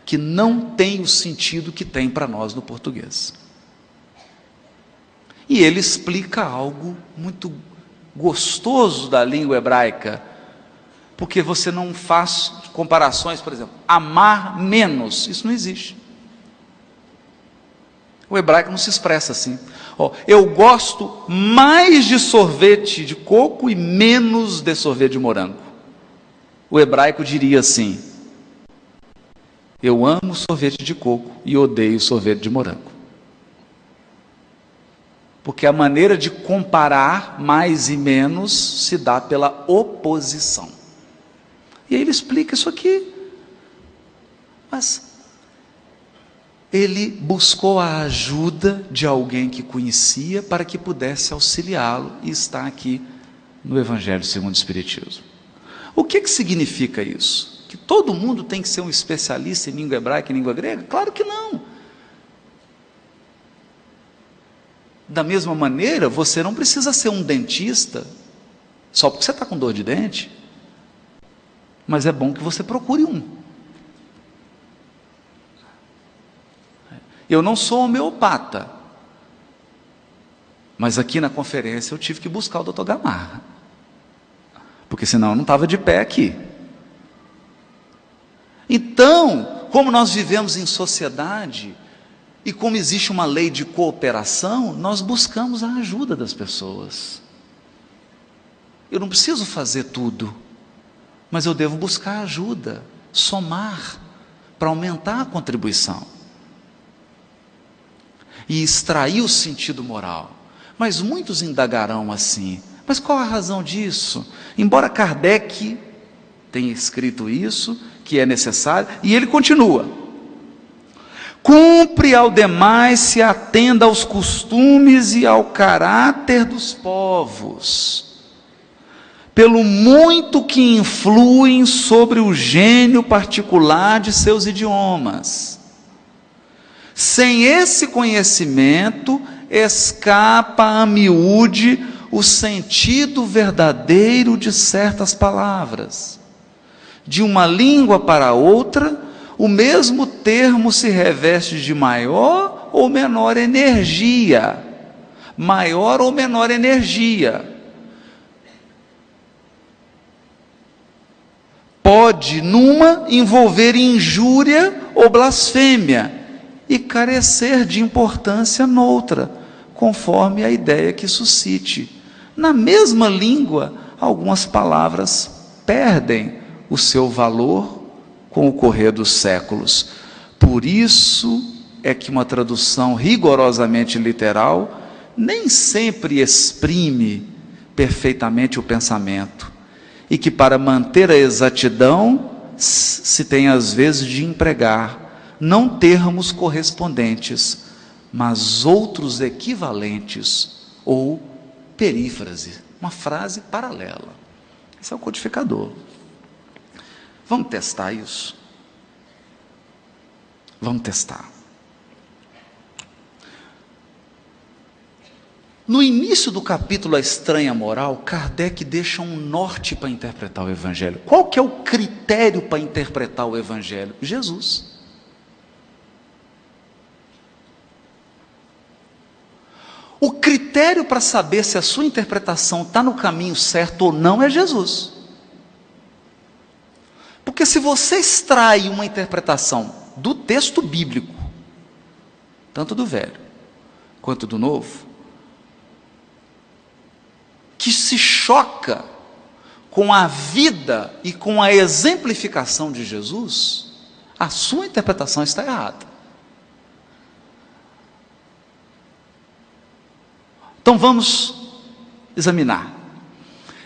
que não tem o sentido que tem para nós no português. E ele explica algo muito gostoso da língua hebraica, porque você não faz comparações, por exemplo, amar menos, isso não existe. O hebraico não se expressa assim. Eu gosto mais de sorvete de coco e menos de sorvete de morango. O hebraico diria assim: eu amo sorvete de coco e odeio sorvete de morango. Porque a maneira de comparar mais e menos se dá pela oposição. E aí ele explica isso aqui. Mas ele buscou a ajuda de alguém que conhecia para que pudesse auxiliá-lo, e está aqui no Evangelho segundo o Espiritismo. O que significa isso? Que todo mundo tem que ser um especialista em língua hebraica e língua grega? Claro que não. Da mesma maneira, você não precisa ser um dentista só porque você está com dor de dente, mas é bom que você procure um. Eu não sou homeopata, mas aqui na conferência eu tive que buscar o Dr. Gamarra, porque senão eu não estava de pé aqui. Então, como nós vivemos em sociedade, e como existe uma lei de cooperação, nós buscamos a ajuda das pessoas. Eu não preciso fazer tudo, mas eu devo buscar ajuda, somar, para aumentar a contribuição. E extrair o sentido moral. Mas muitos indagarão assim: mas qual a razão disso? Embora Kardec tenha escrito isso, que é necessário, e ele continua: cumpre ao demais se atenda aos costumes e ao caráter dos povos, pelo muito que influem sobre o gênio particular de seus idiomas. Sem esse conhecimento, escapa a miúde o sentido verdadeiro de certas palavras. De uma língua para outra, o mesmo termo se reveste de maior ou menor energia. Maior ou menor energia. Pode, numa, envolver injúria ou blasfêmia, e carecer de importância noutra, conforme a ideia que suscite. Na mesma língua, algumas palavras perdem o seu valor com o correr dos séculos. Por isso é que uma tradução rigorosamente literal nem sempre exprime perfeitamente o pensamento, e que para manter a exatidão se tem às vezes de empregar não termos correspondentes, mas outros equivalentes ou perífrase, uma frase paralela. Esse é o codificador. Vamos testar isso? Vamos testar. No início do capítulo A Estranha Moral, Kardec deixa um norte para interpretar o Evangelho. Qual que é o critério para interpretar o Evangelho? Jesus. O critério para saber se a sua interpretação está no caminho certo ou não é Jesus. Porque se você extrai uma interpretação do texto bíblico, tanto do Velho quanto do Novo, que se choca com a vida e com a exemplificação de Jesus, a sua interpretação está errada. Então vamos examinar.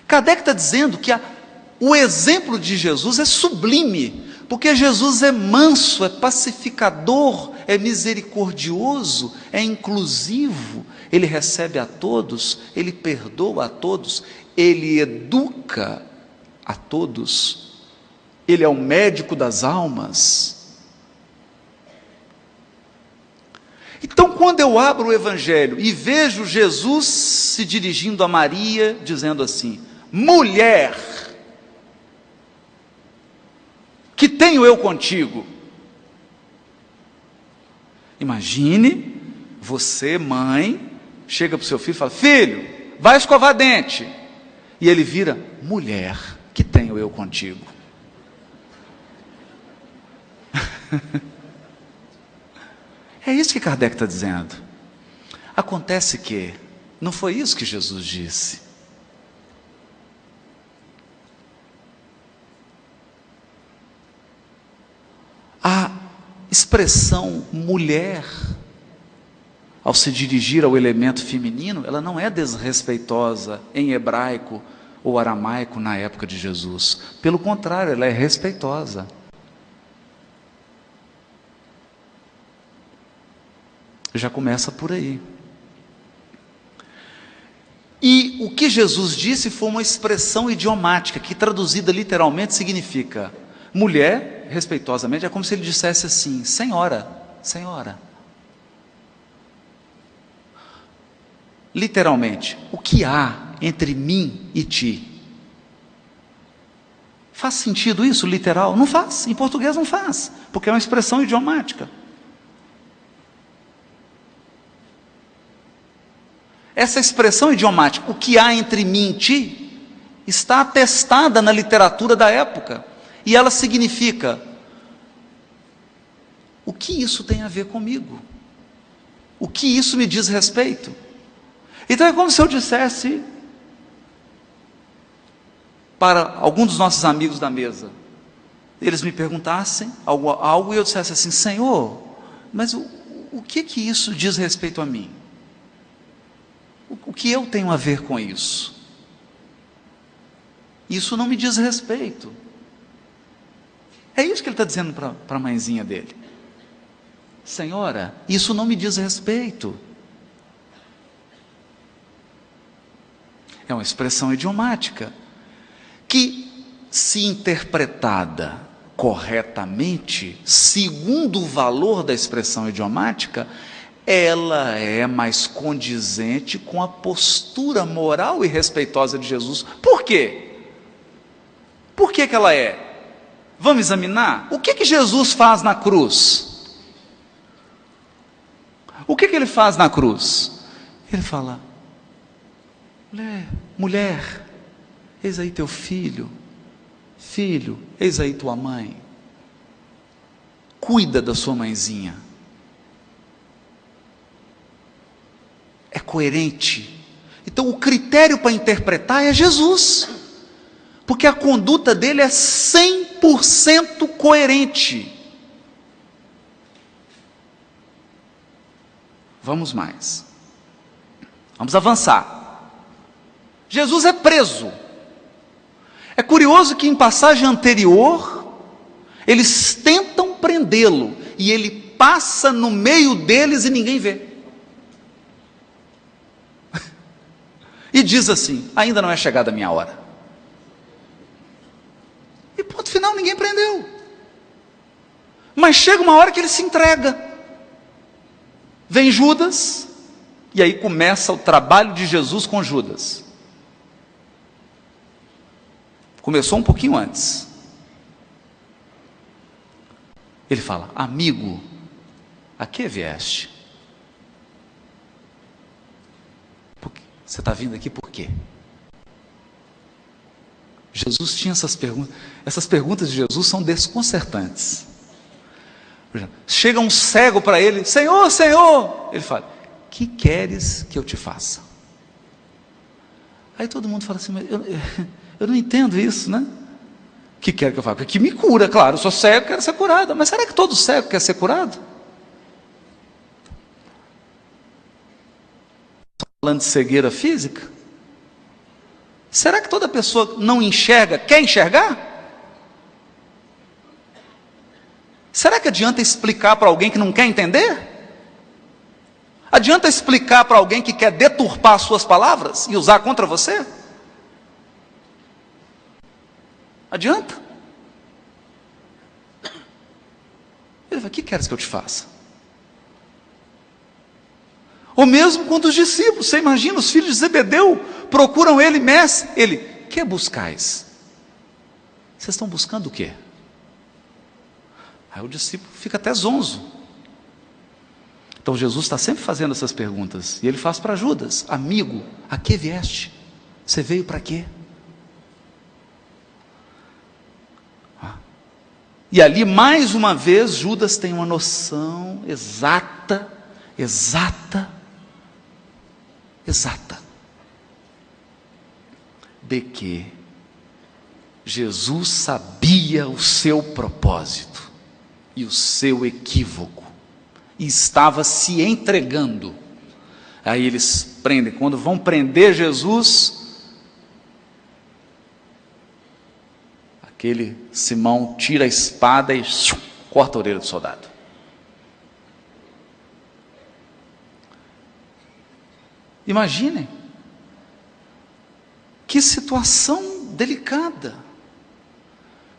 Kardec está dizendo que o exemplo de Jesus é sublime, porque Jesus é manso, é pacificador, é misericordioso, é inclusivo, ele recebe a todos, ele perdoa a todos, ele educa a todos, ele é o médico das almas. Então, quando eu abro o Evangelho e vejo Jesus se dirigindo a Maria, dizendo assim: mulher, que tenho eu contigo? Imagine você, mãe, chega para o seu filho e fala: filho, vai escovar dente. E ele vira: mulher, que tenho eu contigo? É isso que Kardec está dizendo. Acontece que não foi isso que Jesus disse. A expressão mulher, ao se dirigir ao elemento feminino, ela não é desrespeitosa em hebraico ou aramaico na época de Jesus. Pelo contrário, ela é respeitosa. Já começa por aí. E o que Jesus disse foi uma expressão idiomática, que traduzida literalmente significa: mulher, respeitosamente, é como se ele dissesse assim: senhora, senhora. Literalmente, o que há entre mim e ti? Faz sentido isso, literal? Não faz, em português não faz, porque é uma expressão idiomática. Essa expressão idiomática, o que há entre mim e ti, está atestada na literatura da época, e ela significa: o que isso tem a ver comigo? O que isso me diz respeito? Então é como se eu dissesse para algum dos nossos amigos da mesa, eles me perguntassem algo e eu dissesse assim: Senhor, mas o que isso diz respeito a mim? O que eu tenho a ver com isso? Isso não me diz respeito. É isso que ele está dizendo para a mãezinha dele: senhora, isso não me diz respeito. É uma expressão idiomática que, se interpretada corretamente, segundo o valor da expressão idiomática, ela é mais condizente com a postura moral e respeitosa de Jesus. Por quê? Por que ela é? Vamos examinar? O que Jesus faz na cruz? O que ele faz na cruz? Ele fala: mulher, eis aí teu filho. Filho, eis aí tua mãe. Cuida da sua mãezinha. É coerente. Então o critério para interpretar é Jesus, porque a conduta dele é 100% coerente. Vamos mais. Vamos avançar. Jesus é preso. É curioso que em passagem anterior, eles tentam prendê-lo, e ele passa no meio deles e ninguém vê. e diz assim: ainda não é chegada a minha hora. E ponto final, ninguém prendeu. Mas chega uma hora que ele se entrega. Vem Judas, e aí começa o trabalho de Jesus com Judas. Começou um pouquinho antes. Ele fala: amigo, a que vieste? Você está vindo aqui por quê? Jesus tinha essas perguntas. Essas perguntas de Jesus são desconcertantes. Chega um cego para ele: Senhor, Senhor. Ele fala: que queres que eu te faça? Aí todo mundo fala assim: mas eu não entendo isso, né? Que quer que eu faça? Que me cura, claro, eu sou cego, quero ser curado. Mas será que todo cego quer ser curado? Falando de cegueira física? Será que toda pessoa que não enxerga quer enxergar? Será que adianta explicar para alguém que não quer entender? Adianta explicar para alguém que quer deturpar as suas palavras e usar contra você? Adianta? Ele fala: o que queres que eu te faça? Ou mesmo quando os discípulos, você imagina, os filhos de Zebedeu procuram ele: mestre. Ele: que buscais? Vocês estão buscando o quê? Aí o discípulo fica até zonzo. Então Jesus está sempre fazendo essas perguntas, e ele faz para Judas: amigo, a que vieste? Você veio para quê? E ali mais uma vez Judas tem uma noção exata de que Jesus sabia o seu propósito e o seu equívoco, e estava se entregando. Aí eles prendem. Quando vão prender Jesus, aquele Simão tira a espada e corta a orelha do soldado. Imaginem que situação delicada.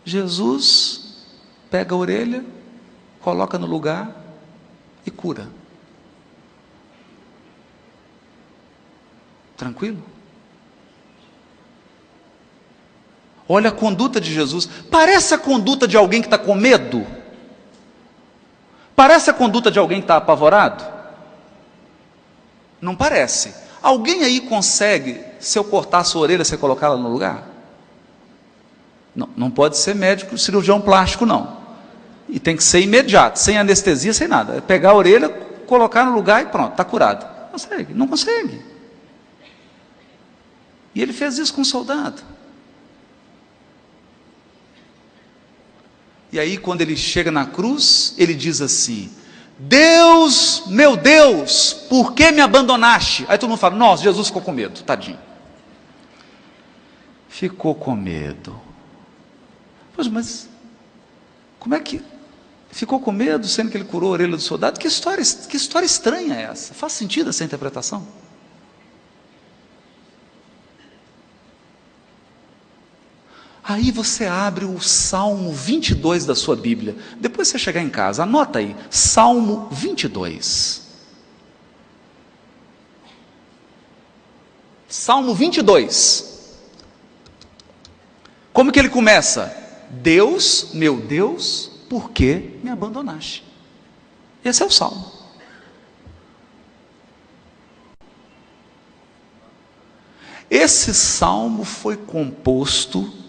Jesus pega a orelha, coloca no lugar e cura. Tranquilo? Olha a conduta de Jesus. Parece a conduta de alguém que está com medo? Parece a conduta de alguém que está apavorado? Não parece. Alguém aí consegue, se eu cortar a sua orelha, você colocar ela no lugar? Não, não pode ser médico, cirurgião plástico, não. E tem que ser imediato, sem anestesia, sem nada. É pegar a orelha, colocar no lugar e pronto, está curado. Não consegue, não consegue. E ele fez isso com um soldado. E aí, quando ele chega na cruz, ele diz assim: Deus, meu Deus, por que me abandonaste? Aí todo mundo fala: nossa, Jesus ficou com medo, tadinho. Ficou com medo. Pois, mas como é que ficou com medo, sendo que ele curou a orelha do soldado? Que história estranha é essa? Faz sentido essa interpretação? Aí você abre o Salmo 22 da sua Bíblia. Depois você chegar em casa, anota aí, Salmo 22. Salmo 22. Como que ele começa? Deus, meu Deus, por que me abandonaste? Esse é o Salmo. Esse Salmo foi composto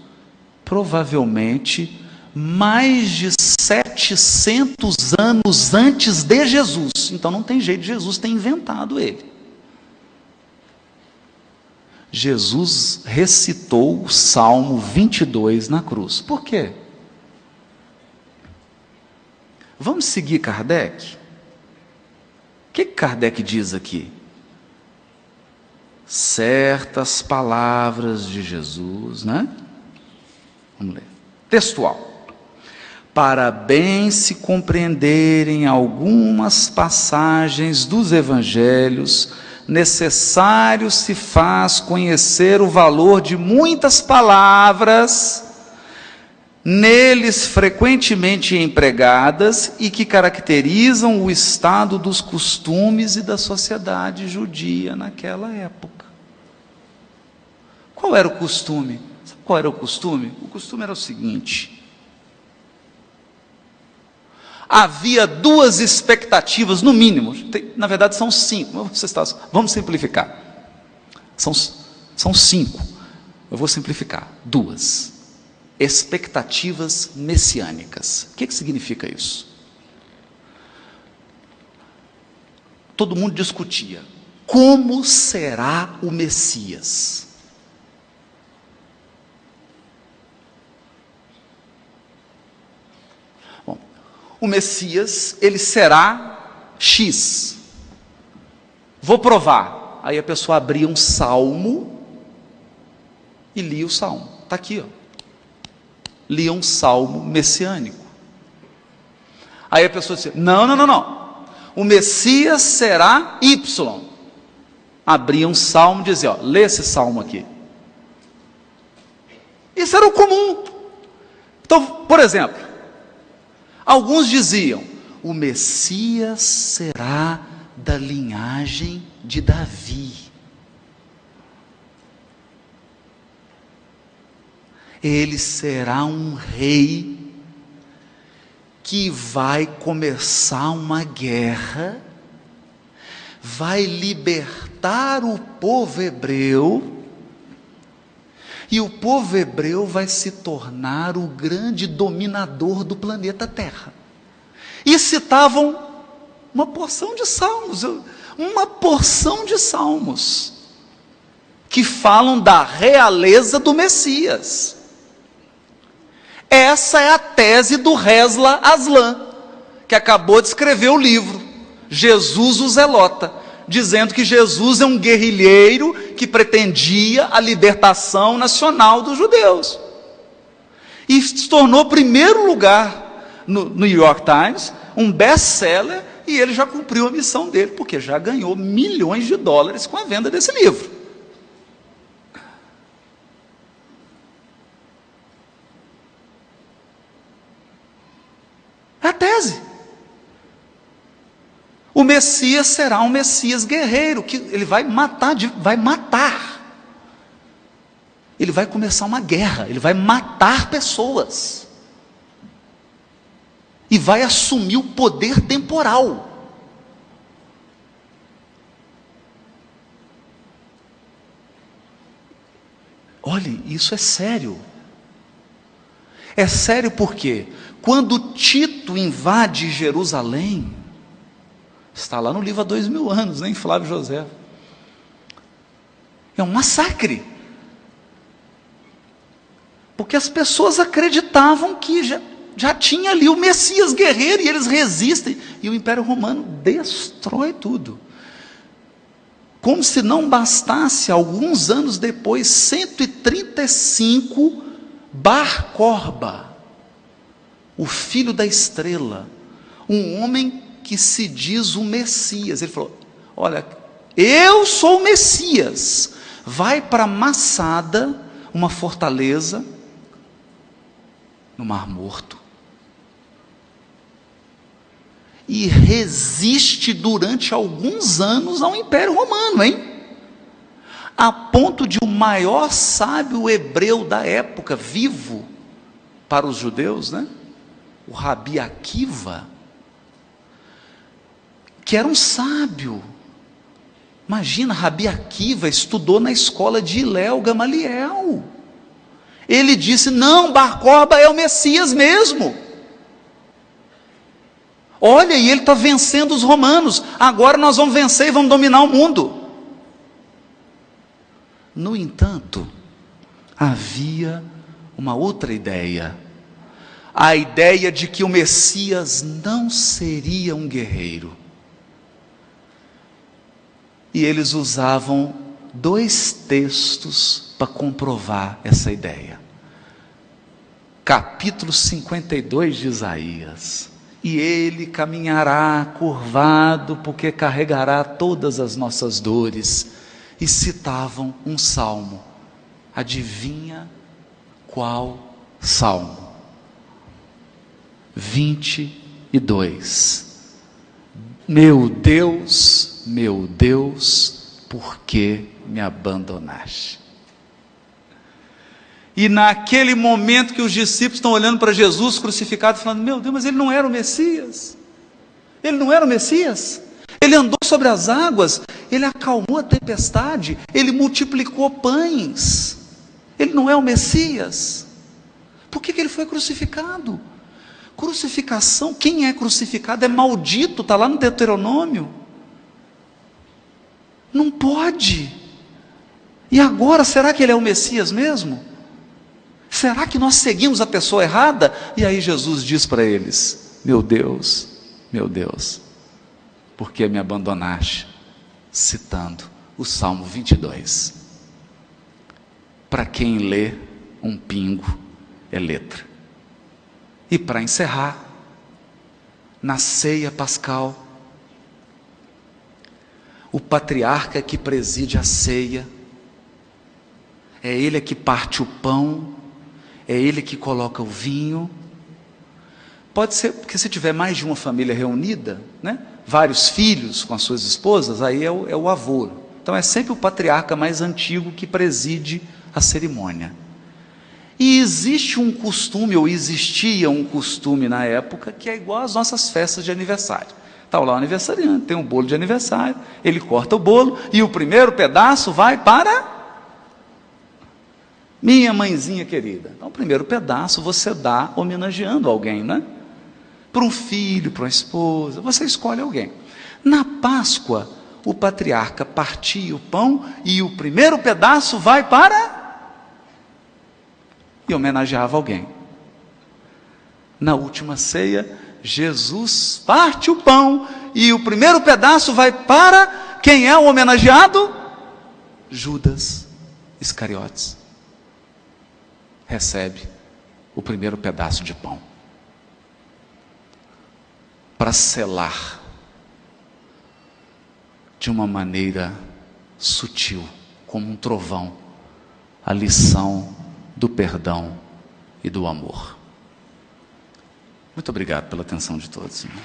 provavelmente mais de 700 anos antes de Jesus. Então não tem jeito de Jesus ter inventado ele. Jesus recitou o Salmo 22 na cruz. Por quê? Vamos seguir Kardec? O que Kardec diz aqui? Certas palavras de Jesus, né? Vamos ler. Textual. Para bem se compreenderem algumas passagens dos evangelhos, necessário se faz conhecer o valor de muitas palavras neles frequentemente empregadas e que caracterizam o estado dos costumes e da sociedade judia naquela época. Qual era o costume? Sabe qual era o costume? O costume era o seguinte: havia duas expectativas, no mínimo, na verdade são 5, vamos simplificar, são 5, eu vou simplificar, 2 expectativas messiânicas. O que significa isso? Todo mundo discutia, como será o Messias? Bom, o Messias, ele será X. Vou provar. Aí a pessoa abria um salmo e lia o salmo. Está aqui, ó. Lia um salmo messiânico. Aí a pessoa dizia, não, o Messias será Y. Abria um salmo e dizia, ó, lê esse salmo aqui. Isso era o comum. Então, por exemplo, alguns diziam, o Messias será da linhagem de Davi. Ele será um rei que vai começar uma guerra, vai libertar o povo hebreu, e o povo hebreu vai se tornar o grande dominador do planeta Terra. E citavam uma porção de salmos, que falam da realeza do Messias. Essa é a tese do Hesla Aslan, que acabou de escrever o livro, Jesus o Zelota, dizendo que Jesus é um guerrilheiro que pretendia a libertação nacional dos judeus. E se tornou primeiro lugar no New York Times, um best-seller, e ele já cumpriu a missão dele, porque já ganhou milhões de dólares com a venda desse livro. É a tese. O Messias será um Messias guerreiro, que ele vai matar. Ele vai começar uma guerra, ele vai matar pessoas. E vai assumir o poder temporal. Olhe, isso é sério. É sério porque quando Tito invade Jerusalém, está lá no livro há 2000 anos, nem Flávio José, é um massacre, porque as pessoas acreditavam que já tinha ali o Messias guerreiro, e eles resistem, e o Império Romano destrói tudo. Como se não bastasse, alguns anos depois, 135, Bar Corba, o filho da estrela, um homem que se diz o Messias, ele falou, olha, eu sou o Messias, vai para Massada, uma fortaleza, no Mar Morto, e resiste durante alguns anos ao Império Romano, a ponto de o maior sábio hebreu da época, vivo para os judeus, o Rabi Akiva, que era um sábio. Imagina, Rabi Akiva estudou na escola de Hillel Gamaliel. Ele disse, não, Bar Corba é o Messias mesmo. Olha, e ele está vencendo os romanos, agora nós vamos vencer e vamos dominar o mundo. No entanto, havia uma outra ideia, a ideia de que o Messias não seria um guerreiro. E eles usavam 2 textos para comprovar essa ideia. Capítulo 52 de Isaías e Ele caminhará curvado, porque carregará todas as nossas dores. E citavam um salmo. Adivinha qual salmo? 22. Meu Deus, por que me abandonaste? E naquele momento que os discípulos estão olhando para Jesus crucificado, falando: meu Deus, mas ele não era o Messias, ele não era o Messias, ele andou sobre as águas, ele acalmou a tempestade, ele multiplicou pães, ele não é o Messias. Por que ele foi crucificado? Crucificação, quem é crucificado é maldito, está lá no Deuteronômio, não pode. E agora, será que ele é o Messias mesmo? Será que nós seguimos a pessoa errada? E aí Jesus diz para eles: meu Deus, por que me abandonaste? Citando o Salmo 22. Para quem lê, um pingo é letra. E para encerrar, na ceia pascal, o patriarca que preside a ceia, é ele que parte o pão, é ele que coloca o vinho. Pode ser, porque se tiver mais de uma família reunida, né, vários filhos com as suas esposas, aí é o avô. Então é sempre o patriarca mais antigo que preside a cerimônia. E existe um costume, ou existia um costume na época, que é igual às nossas festas de aniversário. Está lá o aniversariante, tem um bolo de aniversário, ele corta o bolo, e o primeiro pedaço vai para minha mãezinha querida. Então o primeiro pedaço você dá homenageando alguém, né? Para um filho, para uma esposa, você escolhe alguém. Na Páscoa, o patriarca partia o pão, e o primeiro pedaço vai para... e homenageava alguém. Na última ceia, Jesus parte o pão, e o primeiro pedaço vai para quem é o homenageado? Judas Iscariotes. Recebe o primeiro pedaço de pão, para selar de uma maneira sutil, como um trovão, a lição do perdão e do amor. Muito obrigado pela atenção de todos, irmão.